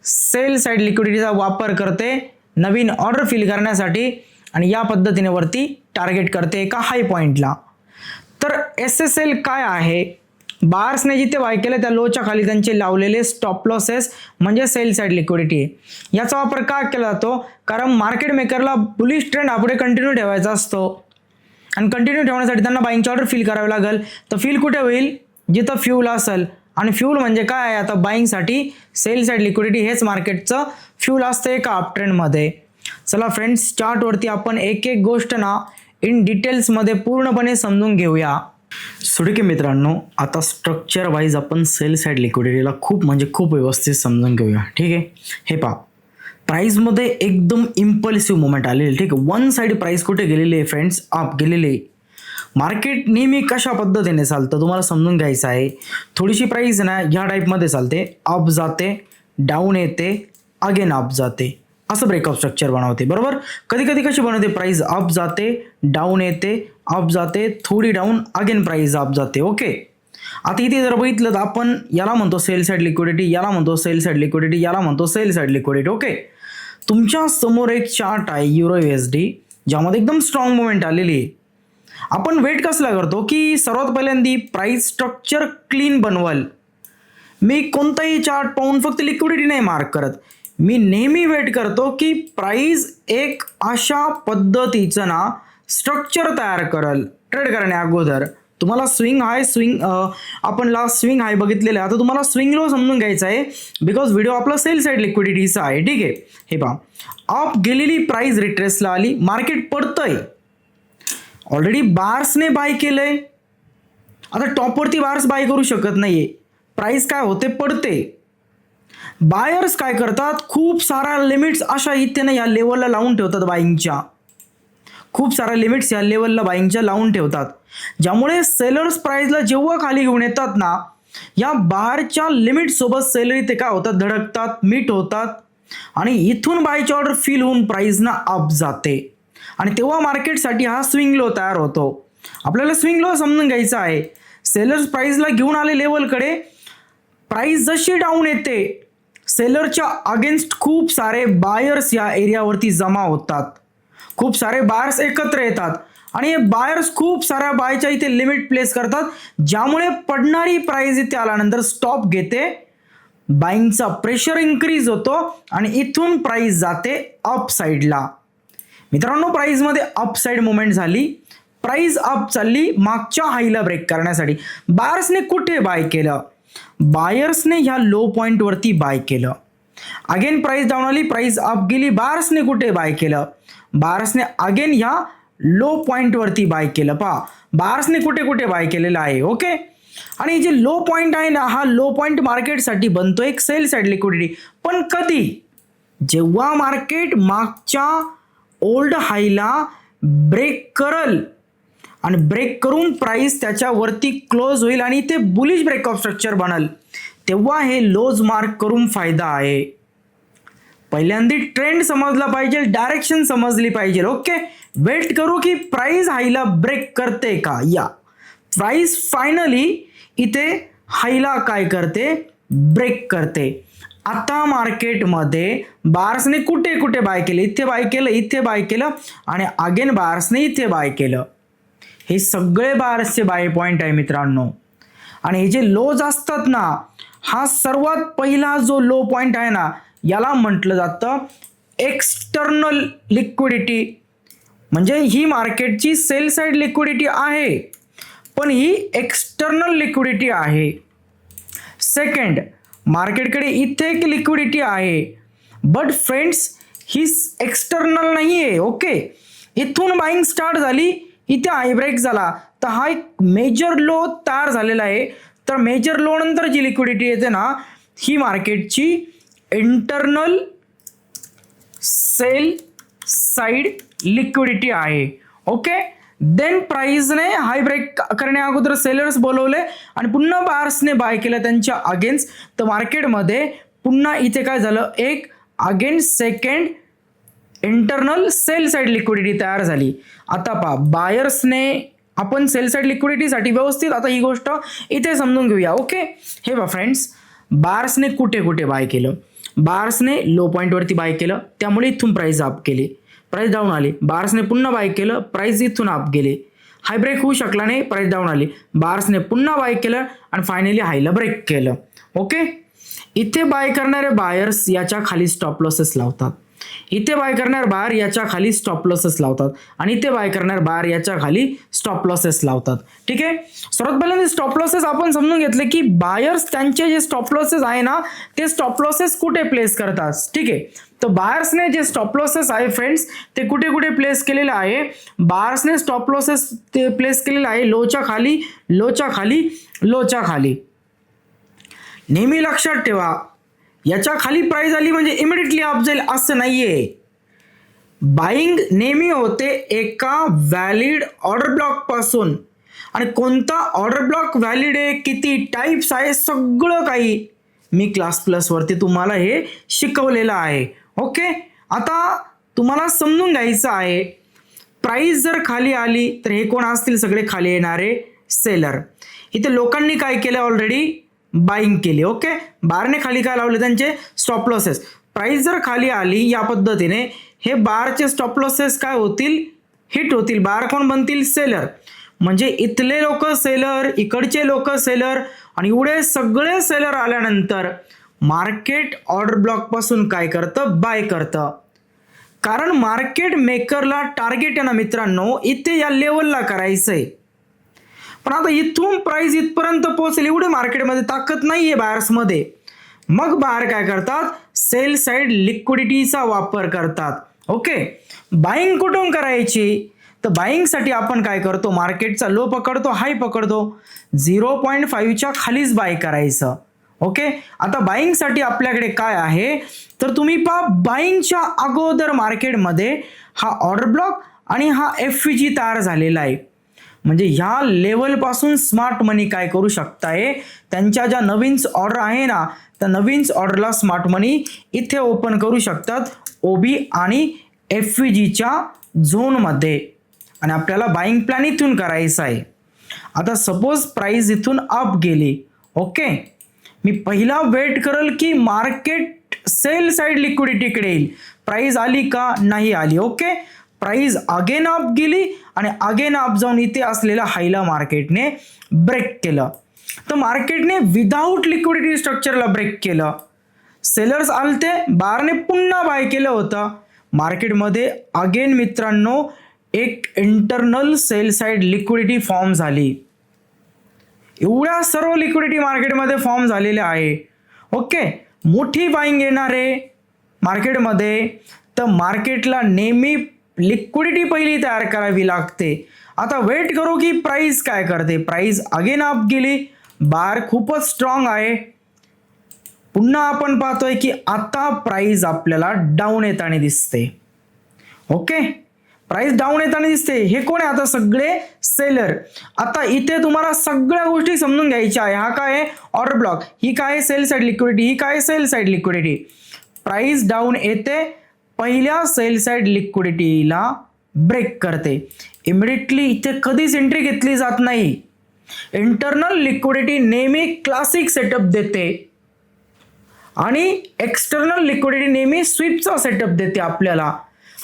सेल साईड लिक्विडिटीचा वापर करते नवीन ऑर्डर फिल करण्यासाठी आणि या पद्धतीने वरती टार्गेट करते एका हाय पॉईंटला. तर SSL काय आहे, बायर्सने जिथे बाय केलं त्या लोच्या खाली त्यांचे लावलेले स्टॉप लॉसेस म्हणजे सेल साईड लिक्विडिटी आहे. याचा वापर का केला जातो, कारण मार्केट मेकरला बुलिश ट्रेंड हा पुढे कंटिन्यू ठेवायचा असतो आणि कंटिन्यू ठेवण्यासाठी त्यांना बाईंगची ऑर्डर फिल करावी लागेल. तर फिल कुठे होईल, जिथं फ्यूल असेल. आणि फ्यूल म्हणजे काय आहे, आता बाईंगसाठी सेल साईड लिक्विडिटी हेच मार्केटचं फ्यूल असतं एका अप ट्रेंडमध्ये. चला फ्रेंड्स, चार्टवरती आपण एक एक गोष्ट ना इन डिटेल्समध्ये पूर्णपणे समजून घेऊया. सुडके मित्रांनो, आता स्ट्रक्चर वाईज आपण सेल साईड लिक्विडिटीला खूप म्हणजे खूप व्यवस्थित समजून घेऊया. ठीक आहे, हे पहा, प्राईसमध्ये एकदम इम्पल्सिव्ह मुवमेंट आलेली. ठीक आहे, वन साईड प्राईस कुठे गेलेली आहे फ्रेंड्स, अप गेलेली आहे. मार्केट नेहमी कशा पद्धतीने चालतं तुम्हाला समजून घ्यायचं आहे. थोडीशी प्राईस ना ह्या टाईपमध्ये चालते, अप जाते, डाऊन येते, अगेन अप जाते. असं ब्रेकअप स्ट्रक्चर बनवते, बरोबर. कधी कधी कशी बनवते, प्राइस अप जाते, डाऊन येते, अप जाते, थोडी डाऊन, अगेन प्राइस अप जाते. ओके, आता इथे जर बघितलं तर आपण याला म्हणतो सेल साईड लिक्विडिटी, याला म्हणतो सेल साईड लिक्विडिटी, याला म्हणतो सेल साईड लिक्विडिटी. ओके, तुमच्या समोर एक चार्ट आहे युरो USD, ज्यामध्ये एकदम स्ट्रॉंग मुवमेंट आलेली आहे. आपण वेट कसला करतो की सर्वात पहिल्यांदा प्राइस स्ट्रक्चर क्लीन बनवल. मी कोणताही चार्ट पाहून फक्त लिक्विडिटी नाही मार्क करत, मी नेहमी वेट करतो की प्राइस एक अशा पद्धतीचं ना स्ट्रक्चर तयार करल ट्रेड करण्या अगोदर. तुम्हाला स्विंग हाय आपण लास्ट स्विंग हाय बघितलेलं आहे, आता तुम्हाला स्विंग लो समजून घ्यायचं आहे बिकॉज व्हिडिओ आपला सेल साईड लिक्विडिटीचा आहे. ठीक आहे, हे पहा, अप गेलेली प्राइस रिट्रेसला आली, मार्केट पडतंय, ऑलरेडी बार्सने बाय केलंय. आता टॉपवरती बार्स बाय करू शकत नाहीये, प्राइस काय होते, पडते. बायर्स काय करतात, खूप साऱ्या लिमिट्स अशा इथे या लेवलला लावून ठेवतात बाईंगच्या, खूप साऱ्या लिमिट्स या लेवलला बाईंगच्या लावून ठेवतात, ज्यामुळे सेलर्स प्राइसला जेव्हा खाली घेऊन येतात ना, या बाहेरच्या लिमिट सोबत सेलर इथे काय होतात, धडकतात, मीट होतात आणि इथून बायची ऑर्डर फिल होऊन प्राइस ना अप जाते आणि तेव्हा मार्केटसाठी हा स्विंग लो तयार होतो. आपल्याला स्विंग लो समजून घ्यायचा आहे. सेलर्स प्राइसला घेऊन आले लेवलकडे, प्राइस जशी डाऊन येते सेलरच्या अगेन्स्ट खूप सारे बायर्स या एरियावरती जमा होतात, खूप सारे बायर्स एकत्र येतात आणि हे बायर्स खूप साऱ्या बायच्या इथे लिमिट प्लेस करतात, ज्यामुळे पडणारी प्राइस इथे आल्यानंतर स्टॉप घेते, बाईंगचा प्रेशर इन्क्रीज होतो आणि इथून प्राइस जाते अप साईडला. मित्रांनो, प्राइसमध्ये अप साईड मुवमेंट झाली, प्राइस अप चालली मागच्या हाईला ब्रेक करण्यासाठी. बायर्सने कुठे बाय केलं, बायर्सने ह्या लो पॉइंटवरती बाय केलं. अगेन प्राइस डाऊन आली, प्राइस अप गेली, बायर्सने कुठे बाय केलं, बायर्सने अगेन ह्या लो पॉइंटवरती बाय केलं. पहा, बायर्सने कुठे कुठे बाय केलेलं आहे. ओके, आणि जे लो पॉइंट आहे ना, हा लो पॉइंट मार्केटसाठी बनतो एक सेल साईड लिक्विडिटी. पण कधी, जेव्हा मार्केट मागच्या ओल्ड हायला ब्रेक करल आणि ब्रेक करून प्राइस त्याच्यावरती क्लोज होईल आणि ते बुलिश ब्रेकअप स्ट्रक्चर बनल, तेव्हा हे लोज मार्क करून फायदा आहे. पहिल्यांदा ट्रेंड समजला पाहिजे, डायरेक्शन समजली पाहिजे. ओके, वेट करू की प्राइस हाईला ब्रेक करते का. या प्राइस फायनली इथे हाईला काय करते, ब्रेक करते. आता मार्केटमध्ये बायर्सने कुठे कुठे बाय केले, इथे बाय केलं, इथे बाय केलं आणि अगेन बायर्सने इथे बाय केलं. हे सगळे बायर्सचे बाय पॉइंट आहे मित्रांनो. आणि हे जे लोज असतात ना, हा सर्वात पहिला जो लो पॉइंट आहे ना, याला म्हटलं जातं एक्सटर्नल लिक्विडिटी. म्हणजे ही मार्केटची सेल साईड लिक्विडिटी आहे, पण ही एक्सटर्नल लिक्विडिटी आहे. सेकंड, मार्केटकडे इथे एक लिक्विडिटी आहे, बट फ्रेंड्स ही एक्सटर्नल नाही आहे. ओके, इथून बाईंग स्टार्ट झाली, इथे हाय ब्रेक झाला, तर हा एक मेजर लो तयार झालेला आहे. तर मेजर लो नंतर जी लिक्विडिटी येते ना, ही मार्केटची इंटरनल सेल साईड लिक्विडिटी आहे. ओके, देन प्राइसने हाय ब्रेक करण्या अगोदर सेलर्स बोलवले आणि पुन्हा बायर्सने बाय केलं त्यांच्या अगेन्स्ट. तर मार्केटमध्ये पुन्हा इथे काय झालं, एक against second internal sell side liquidity तयार झाली. आता पहा, बायर्सने आपण सेल साईड लिक्विडिटीसाठी व्यवस्थित आता ही गोष्ट इथे समजून घेऊया. ओके, हे बघा फ्रेंड्स, बायर्सने कुठे कुठे बाय केलं, बायर्सने लो पॉईंटवरती बाय केलं, त्यामुळे इथून प्राइस अप केली, प्राइस डाऊन आली, बायर्सने पुन्हा बाय केलं, प्राइस इथून अप गेली, हाय ब्रेक होऊ शकला नाही, प्राइस डाऊन आली, बायर्सने पुन्हा बाय केलं आणि फायनली हायला ब्रेक केलं. ओके, इथे बाय करणारे बायर्स याच्या खाली स्टॉप लॉसेस लावतात, इथे बाय करणार बायर याच्या खाली स्टॉप लॉसेस लावतात आणि इथे बाय करणार बायर याच्या खाली स्टॉप लॉसेस लावतात. ठीक आहे, सर्वात पहिल्यांदा स्टॉप लॉसेस आपण समजून घेतले की बायर्स त्यांचे जे स्टॉप लॉसेस आहे ना, ते स्टॉप लॉसेस कुठे प्लेस करतात. ठीक आहे, तर बायर्सने जे स्टॉप लॉसेस आहे फ्रेंड्स, ते कुठे कुठे प्लेस केलेलं आहे, बायर्सने स्टॉप लॉसेस ते प्लेस केलेलं आहे लोच्या खाली, लोच्या खाली, लोच्या खाली. नेहमी लक्षात ठेवा, याच्या खाली प्राइस आली म्हणजे इमिडिएटली अप जाईल असं नाहीये. बाईंग नेहमी होते एका व्हॅलिड ऑर्डर ब्लॉक पासून, आणि कोणता ऑर्डर ब्लॉक व्हॅलिड आहे, किती टाइप्स आहे, सगळं काही मी क्लास प्लस वरती तुम्हाला हे शिकवलेलं आहे. ओके, आता तुम्हाला समजून घ्यायचं आहे, प्राइस जर खाली आली तर हे कोण असतील, सगळे खाली येणारे सेलर. इथे लोकांनी काय केलं, ऑलरेडी बाईंग केली. ओके, बारने खाली काय लावले, त्यांचे स्टॉप लॉसेस. प्राइस जर खाली आली या पद्धतीने, हे बारचे स्टॉप लॉसेस काय होतील, हिट होतील. बार कोण बनतील, सेलर. म्हणजे इथले लोक सेलर, इकडचे लोक सेलर, आणि एवढे सगळे सेलर आल्यानंतर मार्केट ऑर्डर ब्लॉक पासून काय करतं, बाय करतं. कारण मार्केट मेकरला टार्गेट आहे ना मित्रांनो, इथे या लेवलला करायचंय. पण आता इथून प्राइस इथपर्यंत पोहोचेल एवढे मार्केटमध्ये ताकद नाहीये बायर्समध्ये. मग बायर काय करतात, सेल साइड लिक्विडिटीचा वापर करतात. ओके, बाईंग कुठून करायची, तर बाईंगसाठी आपण काय करतो, मार्केटचा लो पकडतो, हाय पकडतो, 0.5च्या खालीच बाय करायचं. ओके, आता बाईंगसाठी आपल्याकडे काय आहे, तर तुम्ही पहा, बाईंगच्या अगोदर मार्केटमध्ये हा ऑर्डर ब्लॉक आणि हा FVG तयार झालेला आहे. म्हणजे ह्या लेवल पासून स्मार्ट मनी काय करू शकताय, त्यांच्या ज्या नवीन ऑर्डर आहे ना, त्या नवीन ऑर्डरला स्मार्ट मनी इथे ओपन करू शकतात, OB आणि FVGच्या झोनमध्ये. आणि आपल्याला बाईंग प्लॅन इथून करायचा आहे. आता सपोज प्राइस इथून अप गेली. ओके, मी पहिला वेट करेल की मार्केट सेल साइड लिक्विडिटीकडे येईल, प्राइस आली का नाही आली. ओके, प्राइस अगेन अप गेली आणि अगेन अप जाऊन इथे असलेल्या हायला मार्केटने ब्रेक केलं. तर मार्केटने विदाऊट लिक्विडिटी स्ट्रक्चरला ब्रेक केलं. सेलर्स आलते, बारने पुन्हा बाय केलं होतं. मार्केटमध्ये अगेन मित्रांनो एक internal sell side liquidity form झाली. एवढ्या सर्व लिक्विडिटी मार्केटमध्ये फॉर्म झालेल्या आहे. ओके, मोठी बाईंग येणार आहे मार्केटमध्ये, तर मार्केटला नेहमी लिक्विडिटी पहिली तयार करावी लागते. आता वेट करू की प्राइस काय करते. प्राइस अगेन अप गेली, बार खूपच स्ट्रॉंग आहे. पुन्हा आपण पाहतोय की आता प्राइस आपल्याला डाऊन येताना दिसते. ओके, प्राइस डाऊन येताना दिसते. हे कोण आहे, आता सगळे सेलर. आता इथे तुम्हाला सगळ्या गोष्टी समजून घ्यायच्या आहे. हा काय आहे, ऑर्डर ब्लॉक. ही काय सेल साइड लिक्विडिटी, ही काय sell side liquidity. Price down येते, पहिल्या सेल साइड लिक्विडिटीला ब्रेक करते. इमिडिएटली इथे कधीच एंट्री घेतली जात नाही. इंटरनल लिक्विडिटी नेहमी क्लासिक सेटअप देते आणि एक्सटर्नल लिक्विडिटी नेहमी स्वीपचा सेटअप देते आपल्याला.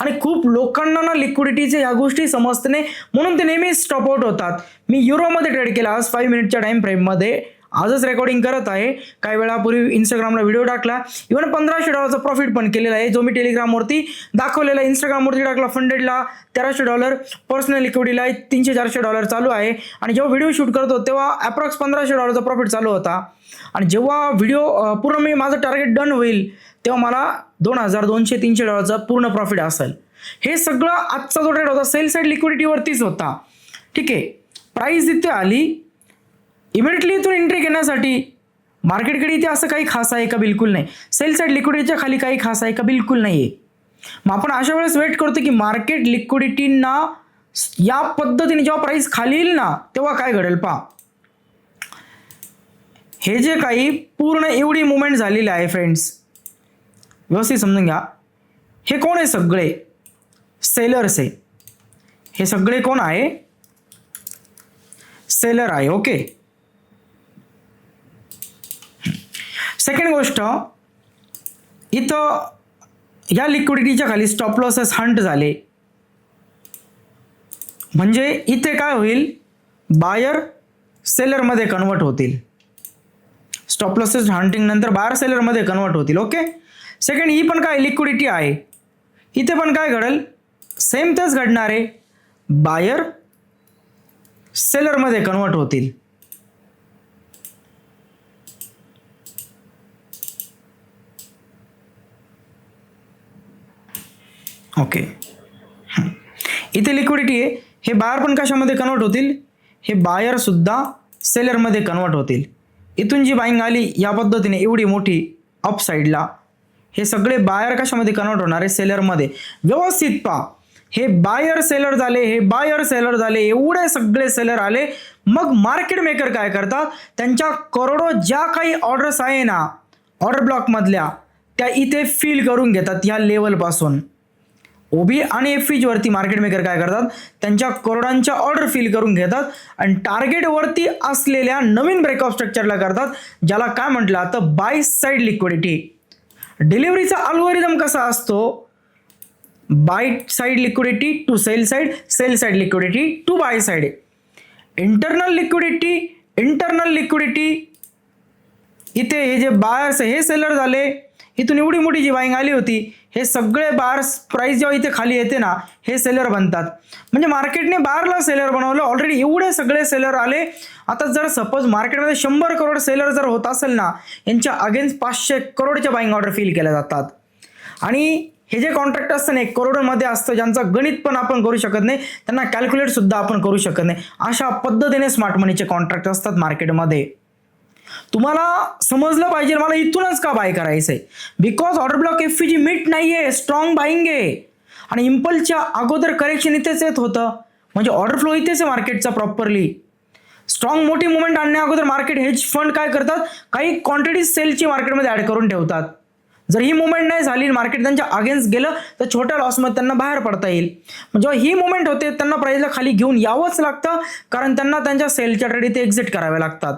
आणि खूप लोकांना ना लिक्विडिटीचे ह्या गोष्टी समजते नाही, म्हणून ते नेहमी स्टॉप आउट होतात. मी युरोमध्ये ट्रेड केला आज 5 मिनिटच्या टाइम फ्रेममध्ये. आजच रेकॉर्डिंग करत आहे, काही वेळापूर्वी इंस्टाग्रामला व्हिडिओ टाकला. इव्हन $1500 प्रॉफिट पण केलेला आहे, जो मी टेलिग्रामवरती दाखवलेला आहे. इंस्टाग्रामवरती टाकला, फंडेडला $1300, पर्सनल लिक्विडिटीला $300-400 चालू आहे. आणि जेव्हा व्हिडिओ शूट करतो तेव्हा अप्रॉक्स $1500 प्रॉफिट चालू होता. आणि जेव्हा व्हिडिओ पूर्ण मी माझं टार्गेट डन होईल तेव्हा मला $2200-300 पूर्ण प्रॉफिट असेल. हे सगळं आजचा जो ट्रेड होता सेल साइड लिक्विडिटीवरतीच होता. ठीक आहे, प्राइस इथे आली, इमिडिएटली इथून एंट्री घेण्यासाठी मार्केटकडे इथे असं काही खास आहे का, बिलकुल नाही. सेल साइड लिक्विडिटीच्या खाली काही खास आहे का, बिलकुल नाहीये. मग आपण अशा वेळेस वेट करतो की मार्केट लिक्विडिटीना या पद्धतीने जेव्हा प्राइस खाली येईल ना तेव्हा काय घडेल पहा. हे जे काही पूर्ण एवढी मुवमेंट झालेली आहे फ्रेंड्स, व्यवस्थित समजून घ्या. हे कोण आहे, सगळे सेलर्स आहे. हे सगळे कोण आहे, सेलर आहे. ओके, सेकंड गोष्ट, इथं या लिक्विडिटीच्या खाली स्टॉप लॉसेस हंट झाले. म्हणजे इथे काय होईल, बायर सेलरमध्ये कन्वर्ट होतील. स्टॉप लॉसेस हंटिंग नंतर बायर सेलरमध्ये कन्वर्ट होतील. ओके, सेकंड, ही पण काय लिक्विडिटी आहे, इथे पण काय घडेल, सेम तेच घडणार आहे. बायर सेलरमध्ये कन्वर्ट होतील. ओके, इथे लिक्विडिटी आहे, हे बायर पण कशामध्ये कन्वर्ट होतील, हे बायर सुद्धा सेलरमध्ये कन्वर्ट होतील. इथून जी बाईंग आली या पद्धतीने एवढी मोठी अप साईडला, हे सगळे बायर कशामध्ये कन्वर्ट होणार आहे, सेलरमध्ये. व्यवस्थित पहा, हे बायर सेलर झाले, हे बायर सेलर झाले, एवढे सगळे सेलर आले. मग मार्केट मेकर काय करतात, त्यांच्या करोडो ज्या काही ऑर्डर्स आहे ना ऑर्डर ब्लॉक मधल्या, त्या इथे फिल करून घेतात ह्या लेवलपासून. ओबी आणि एफईजी वरती मार्केट मेकर काय करतात, त्यांच्या करोडांच्या ऑर्डर फिल करून घेतात आणि टार्गेटवरती असलेल्या नवीन ब्रेकऑफ स्ट्रक्चरला करतात, ज्याला काय म्हटलं आता बाय साईड लिक्विडिटी. डिलिव्हरीचा अल्गोरिदम कसा असतो, buy side liquidity to sell side, sell side liquidity to buy side. Internal liquidity इथे हे जे बायर्स हे सेलर झाले, इथून एवढी मोठी जी बाईंग आली होती, हे सगळे बायर्स प्राइस जेव्हा इथे खाली येते ना, हे सेलर बनतात. म्हणजे मार्केटने बायरला सेलर बनवलं. ऑलरेडी एवढे सगळे सेलर आले. आता जर सपोज मार्केटमध्ये 100 करोड सेलर जर होत असेल ना, यांच्या अगेन्स्ट 500 करोडच्या बाईंग ऑर्डर फिल केल्या जातात. आणि हे जे कॉन्ट्रॅक्ट असतं ना 1 करोडमध्ये असतं, ज्यांचं गणित पण आपण करू शकत नाही, त्यांना कॅल्क्युलेट सुद्धा आपण करू शकत नाही, अशा पद्धतीने स्मार्ट मनीचे कॉन्ट्रॅक्ट असतात मार्केटमध्ये. तुम्हाला समजलं पाहिजे मला इथूनच का बाय करायचंय, because order block FVG meet नाहीये, स्ट्रॉंग बाईंग आहे. आणि इम्पल्सच्या अगोदर करेक्शन इथेच येत होतं, म्हणजे ऑर्डर फ्लो इथेच आहे मार्केटचा प्रॉपरली. स्ट्रॉंग मोठी मुवमेंट आणण्या अगोदर मार्केट हेज फंड काय करतात, काही क्वांटिटी सेलची मार्केटमध्ये ऍड करून ठेवतात. जर ही मुवमेंट नाही झाली, मार्केट त्यांच्या अगेन्स्ट गेलं, तर छोट्या लॉसमध्ये त्यांना बाहेर पडता येईल. जेव्हा ही मुवमेंट होते, त्यांना प्राइसला खाली घेऊन यावंच लागतं, कारण त्यांना त्यांच्या सेलच्या ट्रेड इथे एक्झिट करावे लागतात.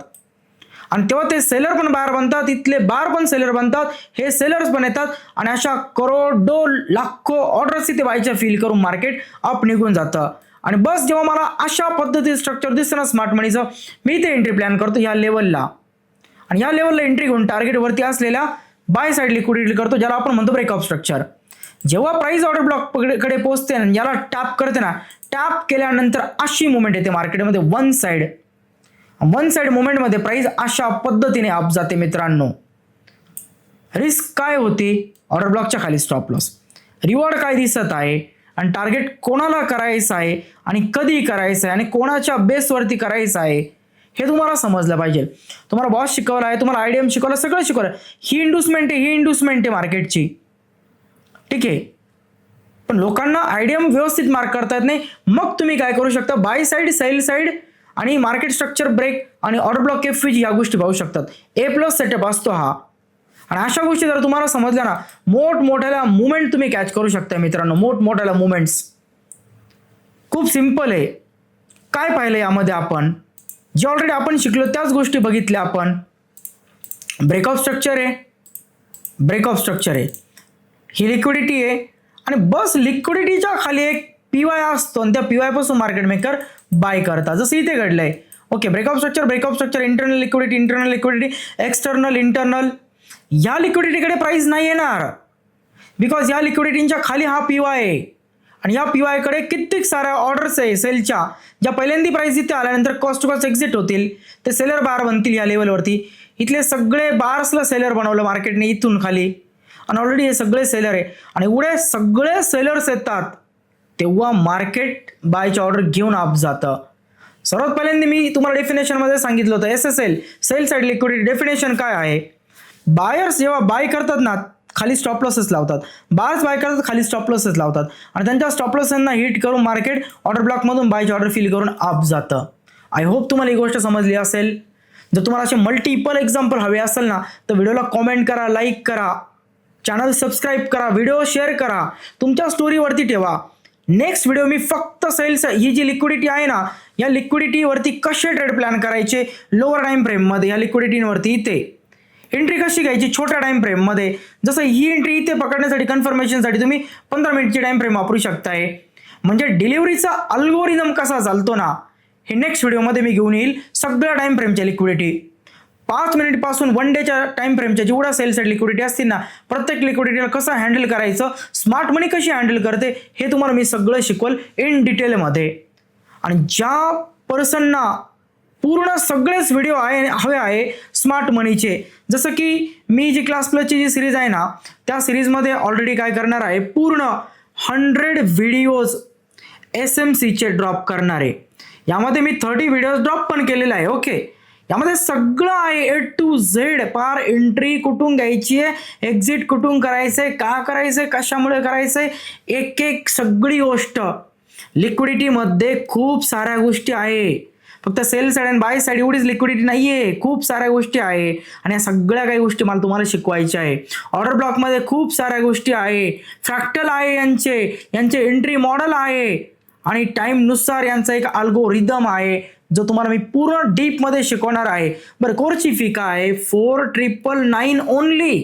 आणि तेव्हा ते सेलर पण बाहेर बनतात, इथले बार पण सेलर बनतात, हे सेलर्स पण येतात आणि अशा करोडो लाखो ऑर्डर्स इथे बायच्या फील करून मार्केट अप निघून जातं. आणि बस जेव्हा मला अशा पद्धतीचं स्ट्रक्चर दिसतं ना स्मार्ट मनीचं, मी इथे एंट्री प्लॅन करतो ह्या लेवलला. आणि ह्या लेवलला एंट्री घेऊन टार्गेटवरती असलेल्या बाय साईड लिक्विडिटी करतो, ज्याला आपण म्हणतो ब्रेकऑफ स्ट्रक्चर. जेव्हा प्राइस ऑर्डर ब्लॉक कडे पोहोचते ना, याला टॅप करते ना, टॅप केल्यानंतर अशी मुवमेंट येते मार्केटमध्ये वन साइड मुवमेंटमध्ये प्राइस अशा पद्धतीने अप जाते मित्रांनो. रिस्क काय होती, ऑर्डर ब्लॉकच्या खाली स्टॉप लॉस. रिवॉर्ड काय दिसत आहे आणि टार्गेट कोणाला करायचं आहे आणि कधी करायचं आहे आणि कोणाच्या बेसवरती करायचं आहे, हे तुम्हाला समजलं पाहिजे. तुम्हाला बॉस शिकवला आहे, तुम्हाला आयडीएम शिकवलं, सगळं शिकवलं. ही इंडुसमेंट आहे मार्केटची, ठीक आहे. पण लोकांना आयडीएम व्यवस्थित मार्क करता येत नाही. मग तुम्ही काय करू शकता, बाय साईड, सेल साईड आणि मार्केट स्ट्रक्चर ब्रेक आणि ऑर्डर ब्लॉक एफईजी या गोष्टी पाहू शकतात. A+ सेटअप असतो हा. आणि अशा गोष्टी जर तुम्हाला समजल्या ना, मोठमोठ्याला मुवमेंट तुम्ही कॅच करू शकता मित्रांनो. मोठमोठ्याला मुवमेंट्स खूप सिंपल आहे. काय पाहिलं यामध्ये आपण, जे ऑलरेडी आपण शिकलो त्याच गोष्टी बघितल्या आपण. ब्रेकऑफ स्ट्रक्चर आहे, ही लिक्विडिटी आहे आणि बस लिक्विडिटीच्या खाली एक पीवाय असतो आणि त्या पीवाय पासून मार्केट मेकर बाय करतात, जसं इथे घडलंय. Okay, break of structure, internal liquidity, external, internal. या लिक्विडिटीकडे प्राइस नाही येणार, बिकॉज या लिक्विडिटीच्या खाली हा पीवाय आहे आणि या पीवायकडे कित्येक साऱ्या ऑर्डर्स आहे सेलच्या, ज्या पहिल्यांदा प्राइस इथे आल्यानंतर कॉस्ट टू कॉस्ट एक्झिट होतील, ते सेलर बार बनतील या लेवलवरती. इथले सगळे बार्सला सेलर बनवलं मार्केटने इथून खाली आणि ऑलरेडी हे सगळे सेलर आहे. आणि एवढे सगळे सेलर्स येतात तेव्हा मार्केट बायच्या ऑर्डर घेऊन अप जातं. सर्वात पहिल्यांदा मी तुम्हाला डेफिनेशनमध्ये सांगितलं होतं SSL, sell side liquidity definition काय आहे. बायर्स जेव्हा बाय करतात ना, खाली स्टॉप लॉसेस लावतात, बायर्स बाय करतात, खाली स्टॉप लॉसेस लावतात आणि त्यांच्या स्टॉप लॉसेसना हिट करून मार्केट ऑर्डर ब्लॉकमधून बायची ऑर्डर फिल करून अप जातं. आय होप तुम्हाला ही गोष्ट समजली असेल. जर तुम्हाला असे मल्टिपल एक्झाम्पल हवे असेल ना, तर व्हिडिओला कॉमेंट करा, लाईक करा, चॅनल सबस्क्राईब करा, व्हिडिओ शेअर करा, तुमच्या स्टोरीवरती ठेवा. नेक्स्ट व्हिडिओ मी फक्त सेल्स, ही जी लिक्विडिटी आहे ना, या लिक्विडिटीवरती कसे ट्रेड प्लॅन करायचे लोअर टाइम फ्रेममध्ये, या लिक्विडिटीवरती इथे एंट्री कशी घ्यायची छोट्या टाइम फ्रेममध्ये. जसं ही एंट्री इथे पकडण्यासाठी कन्फर्मेशनसाठी तुम्ही 15 मिनिटची टाइम फ्रेम वापरू शकताय. म्हणजे डिलिव्हरीचा अल्गोरिदम कसा चालतो ना, हे नेक्स्ट व्हिडिओमध्ये मी घेऊन येईल. सगळ्या टाइम फ्रेमच्या लिक्विडिटी 5 मिनिटपासून 1 डेच्या टाइम फ्रेमच्या जेवढ्या सेल साईड लिक्विडिटी असतील ना, प्रत्येक लिक्विडिटीला कसं हँडल करायचं, स्मार्ट मनी कशी हँडल करते, हे तुम्हाला मी सगळं शिकवल इन डिटेलमध्ये. आणि ज्या पर्सनना पूर्ण सगळेच व्हिडिओ हवे आहे स्मार्ट मनीचे, जसं की मी जी क्लास प्लसची जी सिरीज आहे ना, त्या सिरीजमध्ये ऑलरेडी काय करणार आहे, पूर्ण 100 व्हिडिओज SMCचे ड्रॉप करणार आहे. यामध्ये मी 30 व्हिडिओज ड्रॉप पण केलेला आहे. ओके, यामध्ये सगळं आहे A to Z, पार एंट्री कुठून घ्यायची आहे, एक्झिट कुठून करायचंय, का करायचंय, कशामुळे करायचंय, एक सगळी गोष्ट. लिक्विडिटीमध्ये खूप साऱ्या गोष्टी आहे. फक्त सेल साईड आणि बाय साईड एवढीच लिक्विडिटी नाहीये, खूप साऱ्या गोष्टी आहे आणि या सगळ्या काही गोष्टी मला तुम्हाला शिकवायच्या आहे. ऑर्डर ब्लॉकमध्ये खूप साऱ्या गोष्टी आहे, फ्रॅक्टल आहे, यांचे एंट्री मॉडेल आहे आणि टाईमनुसार यांचा एक अल्गोरिदम आहे जो तुम्हाला मी पूर्ण डीपमध्ये शिकवणार आहे. बरं, कोर्सची फी काय आहे? 4999 only.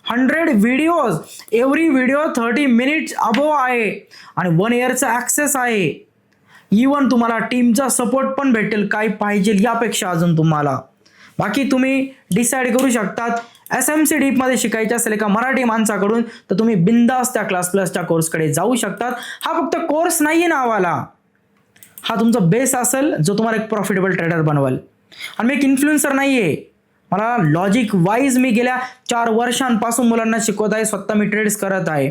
100 videos, every video 30 minutes above आहे आणि 1 इयरचा ॲक्सेस आहे. इवन तुम्हाला टीमचा सपोर्ट पण भेटेल, काय पाहिजे यापेक्षा अजून तुम्हाला. बाकी तुम्ही डिसाईड करू शकतात. SMC डीपमध्ये शिकायचे असेल एका मराठी माणसाकडून तर तुम्ही बिंदास त्या क्लास प्लसच्या कोर्सकडे जाऊ शकतात. हा फक्त कोर्स नाहीये नावाला, हा तुमचा बेस असेल जो तुम्हाला एक प्रॉफिटेबल ट्रेडर बनवेल. आणि मी एक इन्फ्लुएन्सर नाहीये, मला लॉजिक वाईज मी गेल्या 4 वर्षांपासून मुलांना शिकवत आहे, स्वतः मी ट्रेड्स करत आहे.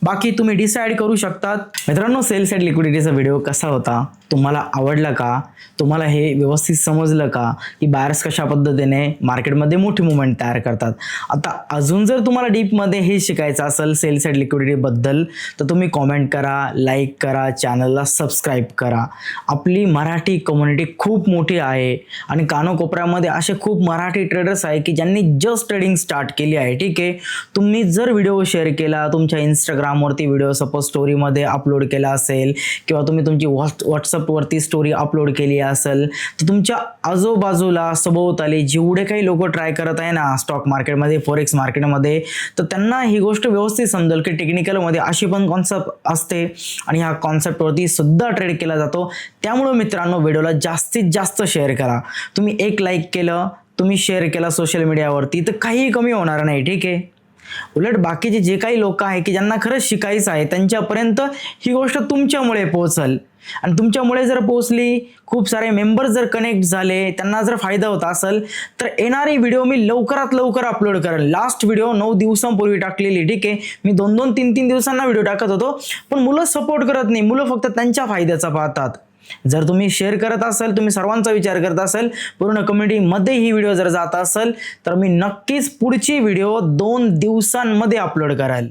बाकी तुम्ही डिसाईड करू शकतात. मित्रांनो, सेल साईड लिक्विडिटीचा व्हिडिओ कसा होता, तुम्हाला आवडला का? तुम्हाला हे व्यवस्थित समजलं का की बायर्स कशा पद्धतीने मार्केटमध्ये मोठी मुवमेंट तयार करतात? आता अजून जर तुम्हाला डीपमध्ये हे शिकायचं असेल सेल साईड लिक्विडिटीबद्दल तर तुम्ही कॉमेंट करा, लाईक करा, चॅनलला सबस्क्राईब करा. आपली मराठी कम्युनिटी खूप मोठी आहे आणि कानोकोपऱ्यामध्ये असे खूप मराठी ट्रेडर्स आहे की ज्यांनी जस्ट ट्रेडिंग स्टार्ट केली आहे. ठीक आहे, तुम्ही जर व्हिडिओ शेअर केला, तुमच्या इंस्टाग्रामवरती व्हिडिओ सपोज स्टोरीमध्ये अपलोड केला असेल किंवा तुम्ही तुमची व्हॉट्सअपवरती स्टोरी अपलोड केली असेल तर तुमच्या आजूबाजूला सभोवताली जेवढे काही लोक ट्राय करत आहे ना स्टॉक मार्केटमध्ये, फॉरेक्स मार्केटमध्ये, तर त्यांना ही गोष्ट व्यवस्थित समजेल की टेक्निकलमध्ये अशी पण कॉन्सेप्ट असते आणि ह्या कॉन्सेप्टवरती सुद्धा ट्रेड केला जातो. त्यामुळे मित्रांनो, व्हिडिओला जास्तीत जास्त शेअर करा. तुम्ही एक लाईक केलं, तुम्ही शेअर केला सोशल मीडियावरती तर काहीही कमी होणार नाही. ठीक आहे, उलट बाकीचे जे काही लोक आहे की ज्यांना खरंच शिकायचं आहे त्यांच्यापर्यंत ही गोष्ट तुमच्यामुळे पोहोचल आणि तुमच्यामुळे जर पोहोचली, खूप सारे मेंबर्स जर कनेक्ट झाले, त्यांना जर फायदा होत असेल तर येणारी व्हिडिओ मी लवकरात लवकर अपलोड करेल. लास्ट व्हिडिओ 9 दिवसांपूर्वी टाकलेली. ठीक आहे, मी 2-2, 3-3 दिवसांना व्हिडिओ टाकत होतो, पण मुलं सपोर्ट करत नाही. मुलं फक्त त्यांच्या फायद्याचा पाहतात. जर तुम्ही शेअर करत असाल, तुम्ही सर्वांचा विचार करत असाल, पूर्ण कम्युनिटीमध्ये ही व्हिडिओ जर जात असेल तर मी नक्कीच पुढची व्हिडिओ 2 दिवसांमध्ये अपलोड करेल.